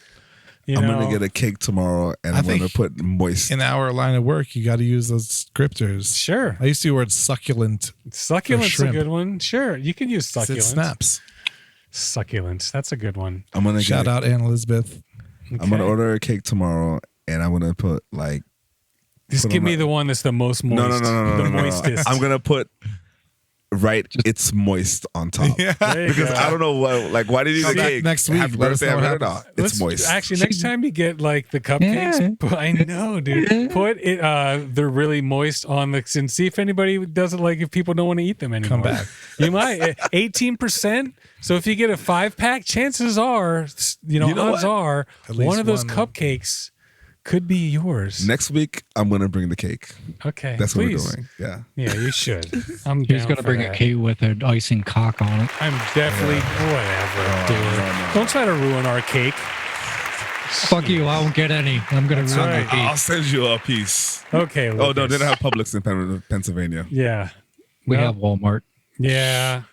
You I'm know, gonna get a cake tomorrow, and I I'm gonna think put moist. In our line of work, you got to use those descriptors. Sure. I used to use the word succulent. Succulent's a shrimp. good one. Sure. You can use 'Cause succulent. It snaps. Succulent. That's a good one. I'm gonna Shout get out Ann Elizabeth. I'm gonna Okay. order a cake tomorrow, and I'm gonna put like Just put give on me my- the one that's the most moist. no. The moistest. I'm gonna put it's moist on top. Yeah. There you Because go. I don't know what, like, why did you Come say back cake? next week. Happy Let us birthday, know what happy birthday. happens. No, it's Let's- moist. Actually, next time you get like the cupcakes, I know, dude. Put it. They're really moist on the and see if anybody doesn't like. If people don't want to eat them anymore, Come back. You might 18%. So if you get a 5-pack, chances are, You know odds what? are At least one of those one. cupcakes could be yours. Next week, I'm gonna bring the cake. Okay, That's please. what we're doing. Yeah. Yeah, you should. I'm He's down going to for bring that. a cake with an icing cock on it. I'm definitely whatever, dude. no. Don't try to ruin our cake. Fuck you, I won't get any. I'm going to ruin right. your cake. I'll send you a piece. Okay. Oh no, Lucas. they don't have Publix in Pennsylvania. Yeah. We No. have Walmart. Yeah.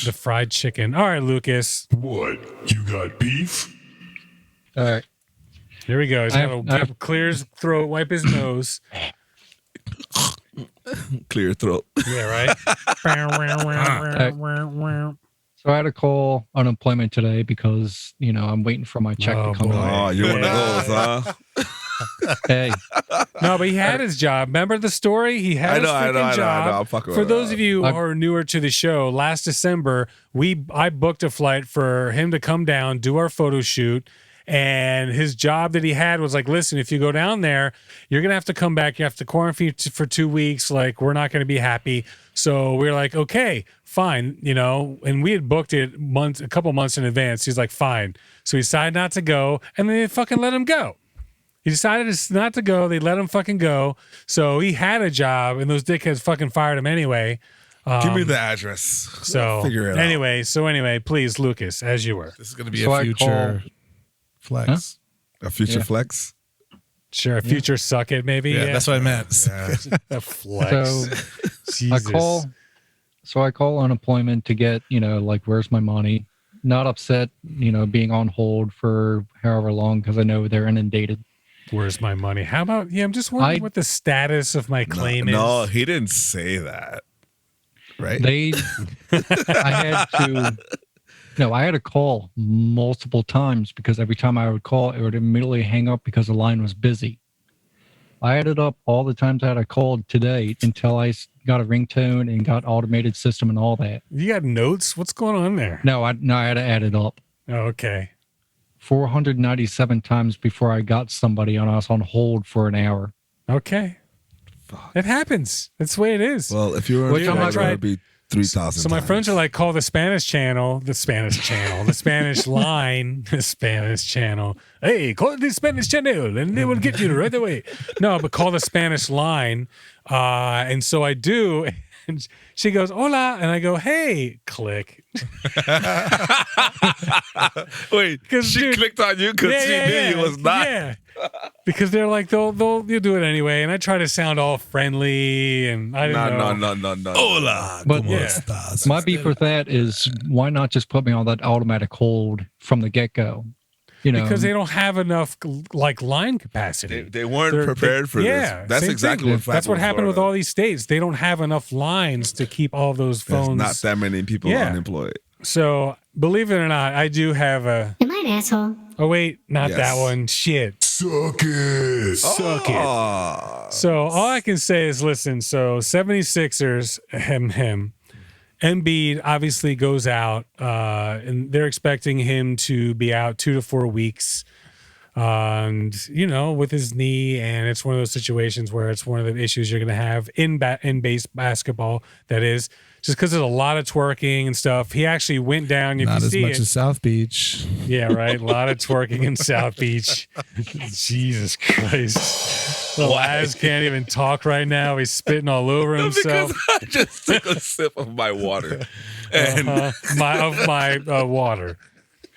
The fried chicken. All right, Lucas. What? You got beef? All right. Here we go. He's I got have- to clear his throat, wipe his nose. Clear your throat. Yeah, right? So I had to call unemployment today because, I'm waiting for my check to come boy. out. Oh, you're one of those, huh? Hey, No, but he had his job. Remember the story? He had his freaking job. I'm fucking For with those that. of you who are newer to the show, last December, I booked a flight for him to come down, do our photo shoot. And his job that he had was like, listen, if you go down there, you're going to have to come back. You have to quarantine for 2 weeks. Like, we're not going to be happy. So we were like, okay, fine. And we had booked it a couple months in advance. He's like, fine. So he decided not to go. And then they fucking let him go. He decided not to go. They let him fucking go. So he had a job and those dickheads fucking fired him anyway. Give me the address. So figure it out. Anyway, please, Lucas, as you were. This is going to be So a I future flex. A future flex. Sure, a future suck it, maybe. Yeah, that's what I meant. A flex. So Jesus. I call unemployment to get, where's my money? Not upset, being on hold for however long because I know they're inundated. Where's my money? How about, I'm just wondering what the status of my claim is. No, he didn't say that. Right? I had to call multiple times because every time I would call, it would immediately hang up because the line was busy. I added up all the times that I called today until I got a ringtone and got automated system and all that. You got notes? What's going on there? No, I had to add it up. Oh, okay. 497 times before I got somebody and I was on hold for an hour. Okay. Fuck. It happens. That's the way it is. Well, if you were Which in I'm not it would right. be 3,000 So my friends are like, call the Spanish channel, the Spanish line, the Spanish channel. Hey, call the Spanish channel and they will get you right away. No, but call the Spanish line. And so I do. And she goes, hola. And I go, hey, click. Wait, she clicked on you because she knew you was not. Yeah. Because they're like, they'll do it anyway. And I try to sound all friendly and I didn't know. No. Hola. But ¿Cómo yeah. estás? My beef with that is why not just put me on that automatic hold from the get-go? Because they don't have enough line capacity. They weren't prepared for this. That's same exactly thing. what happened. That's what happened with all these states. They don't have enough lines to keep all those There's phones. not that many people unemployed. So believe it or not, I do have a. Am I an asshole? Oh wait, not Yes. that one. Shit. Suck it. Suck it. So all I can say is listen. So 76ers, him. Embiid obviously goes out, and they're expecting him to be out 2 to 4 weeks. And with his knee, and it's one of those situations where it's one of the issues you're going to have in base basketball. That is just because there's a lot of twerking and stuff. He actually went down. If Not you as see much it, as South Beach. yeah, right. A lot of twerking in South Beach. Jesus Christ. The Laz can't even talk right now. He's spitting all over himself. Because I just took a sip of my water. And My water.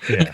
Yeah.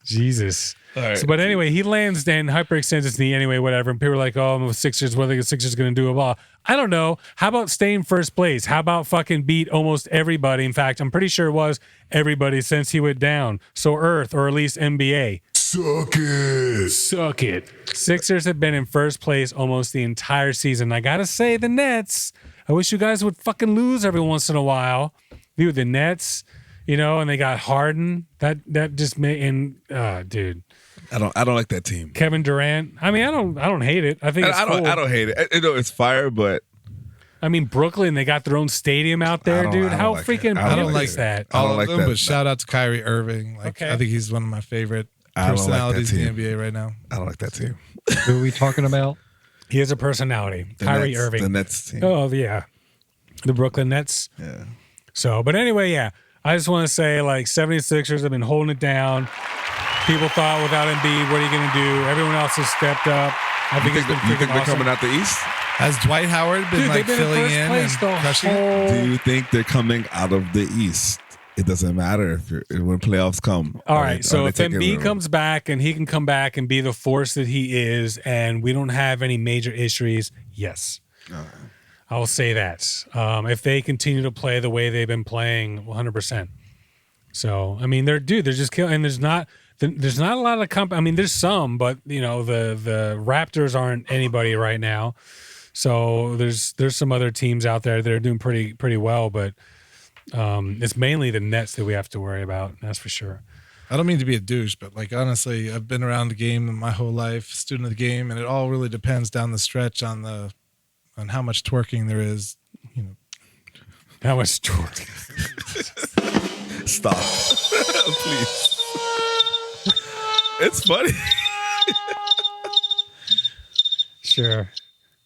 Jesus. All right. So, but anyway, he lands and hyperextends his knee anyway, whatever. And people are like, oh, I'm with Sixers. What are the Sixers going to do? Blah. I don't know. How about stay in first place? How about fucking beat almost everybody? In fact, I'm pretty sure it was everybody since he went down. So Earth, or at least NBA. Suck it. Suck it. Sixers have been in first place almost the entire season. I got to say, the Nets, I wish you guys would fucking lose every once in a while. Dude, the Nets, and they got Harden. That just made, dude. I don't like that team. Kevin Durant. I mean, I don't hate it. I think it's cool. I don't hate it. It's fire, but I mean, Brooklyn, they got their own stadium out there, dude. How freaking I don't brilliant like is that? I don't All like of them, that. but shout out to Kyrie Irving. Okay. I think he's one of my favorite I don't like that personalities in the team. NBA right now. I don't like that team. Who are we talking about? He has a personality. The Kyrie Nets, Irving. the Nets team. Oh, yeah. The Brooklyn Nets. Yeah. So, but anyway, yeah. I just want to say, 76ers have been holding it down. People thought without Embiid, what are you going to do? Everyone else has stepped up. I think it's been You think freaking they're awesome. coming out the East? Has Dwight Howard been Dude, they've been filling in in first place and the crushing? whole. Do you think they're coming out of the East? It doesn't matter when playoffs come. All Are right, they- so are if they taking Embiid over? comes back and he can come back and be the force that he is, and we don't have any major issues, yes. I will say that. If they continue to play the way they've been playing, 100%. So, I mean, they're just killing, and there's not a lot of I mean, there's some, but the Raptors aren't anybody right now. So there's some other teams out there that are doing pretty well, but It's mainly the Nets that we have to worry about. That's for sure. I don't mean to be a douche, but like honestly, I've been around the game my whole life, student of the game, and it all really depends down the stretch on how much twerking there is. You know, How much twerking? Stop, please. It's funny. Sure,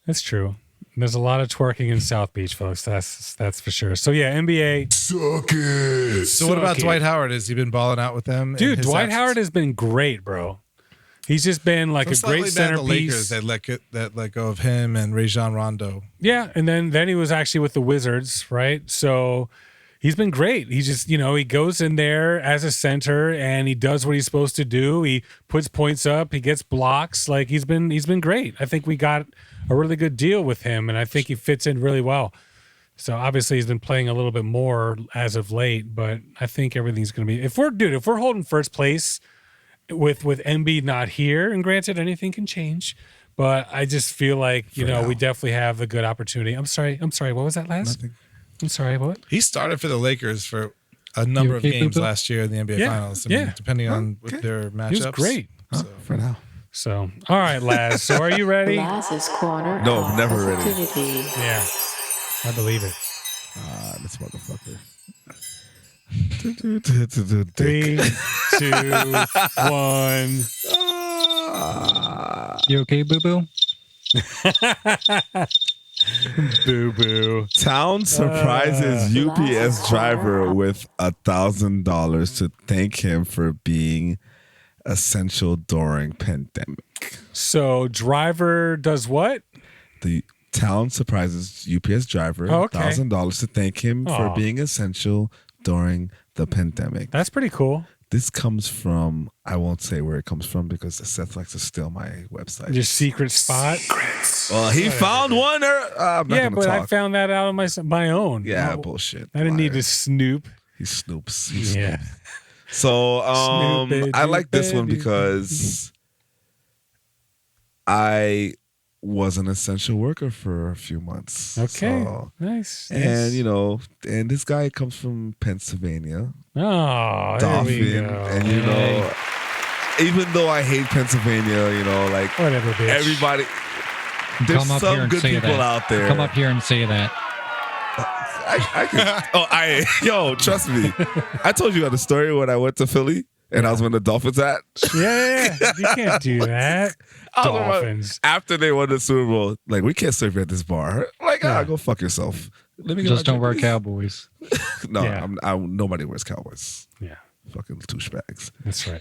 that's true. There's a lot of twerking in South Beach, folks. That's for sure. So yeah, NBA. Suck it. so what about Dwight Howard? Has he been balling out with them? in Dude, his Dwight absence? Howard has been great, bro. He's just been like I'm a slightly great mad at the Lakers centerpiece. that let go of him and Rajon Rondo. Yeah, and then he was actually with the Wizards, right? So he's been great. He just, he goes in there as a center and he does what he's supposed to do. He puts points up, he gets blocks. Like he's been great. I think we got a really good deal with him, and I think he fits in really well. So obviously he's been playing a little bit more as of late, but I think everything's going to be if we're holding first place with Embiid not here, and granted anything can change, but I just feel like, we definitely have a good opportunity. I'm sorry. What was that last? Nothing. I'm sorry, what? He started for the Lakers for a number of games last year in the NBA Finals. I mean, depending on their matchups. He was great. For now. So, all right, Laz. So, are you ready? Laz's Corner No, of never ready. Positivity. Yeah, I believe it. This motherfucker. 3, 2, 1. You okay, Boo Boo? Boo boo. Town surprises UPS driver with $1,000 to thank him for being essential during pandemic. So, driver does what? The town surprises UPS driver $1,000 to thank him for being essential during the pandemic. That's pretty cool. This comes from, I won't say where it comes from because Seth likes to steal my website. Your secret spot. Well, he found one. I'm not Yeah, gonna but I talk. found that out on my own. Yeah, Oh, bullshit. I didn't need Liar. to snoop. He snoops. Yeah. So Snoop it, I like this one baby. because I was an essential worker for a few months. Okay. So- Nice. and and this guy comes from Pennsylvania, Oh, there we Dolphin, go. and even though I hate Pennsylvania, like Whatever, bitch. everybody, there's Come up here some and good say people that. out there. Come up here and say that. I can, trust me. I told you on the story when I went to Philly and I was when the Dolphins at. Yeah. You can't do that. I was like, Dolphins. after they won the Super Bowl, like, we can't serve you at this bar. Like, go fuck yourself. Let me get Just my don't wear drink. Cowboys. No, Yeah. nobody wears Cowboys. Yeah, Fucking douchebags. that's right.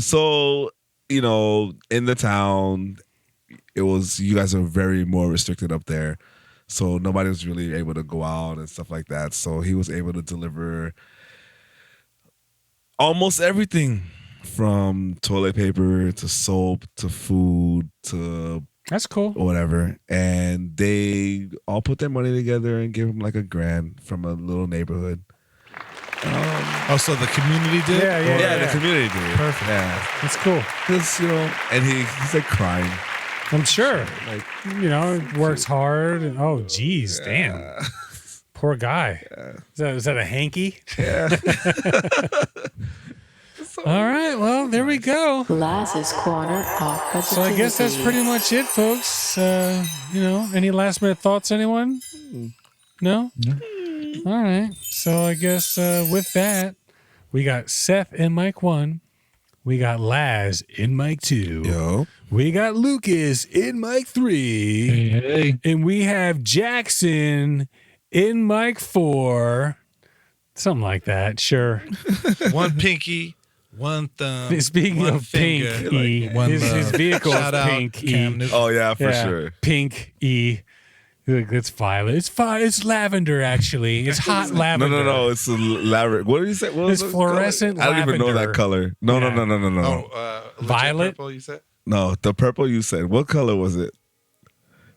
So, in the town, you guys are very more restricted up there. So nobody was really able to go out and stuff like that. So he was able to deliver almost everything from toilet paper to soap to food to That's cool. whatever. And they all put their money together and gave him like $1,000 from a little neighborhood. So the community did? Yeah. The community did. Perfect. Yeah. That's cool. Because, and he's like crying. I'm sure. Like, Works hard. And, oh, geez, damn. Poor guy. Is that a hanky? Yeah. All right. Well, there we go. Laz's Corner of Positivity. So I guess that's pretty much it, folks. Any last minute thoughts, anyone? No? All right. So I guess with that, we got Seth in mic 1. We got Laz in mic 2. Yo. We got Lucas in mic 3. Hey. And we have Jackson in mic 4. Something like that. Sure. One pinky, one thumb. Speaking one of finger, pink E, one his love. vehicle Shout is out pink Cam E. Newton. Oh, yeah, for Yeah, sure. Pink E. Look, it's violet. It's lavender, actually. It's hot lavender. No. It's a lavender. What did you say? What was It's the fluorescent color? I don't even know lavender. that color. No. Legit Violet? Purple, you said? No, the purple you said. What color was it?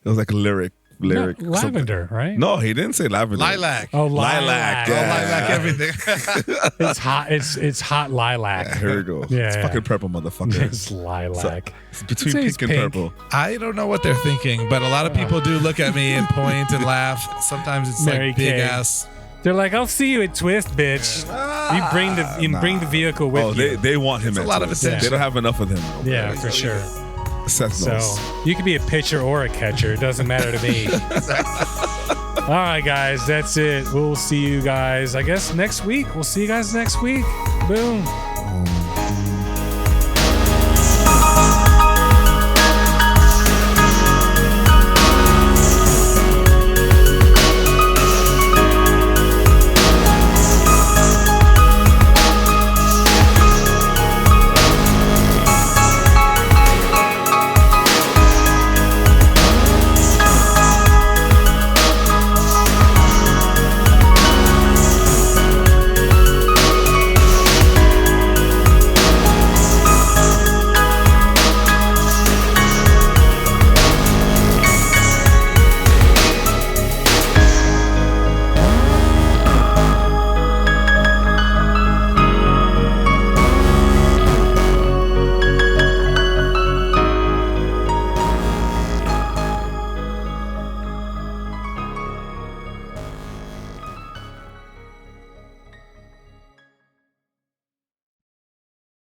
It was like a lyric. No, something. lavender, right? No, he didn't say lavender. Lilac. Oh, Lilac. lilac. Yeah. Lilac everything. It's hot. It's hot lilac. Yeah, here we go. Yeah, It's yeah. fucking purple, motherfucker. It's lilac. It's between I'd say pink it's and pink. purple. I don't know what they're thinking, but a lot of people do look at me and point and laugh. Sometimes it's Mary like big Kay. ass. They're like, I'll see you at Twist, bitch. You bring the vehicle with you. They want him. It's a lot of attention. They don't have enough of him. Yeah, for sure. Seth knows. So you can be a pitcher or a catcher. It doesn't matter to me. All right, guys, that's it. We'll see you guys, I guess, next week. We'll see you guys next week. Boom.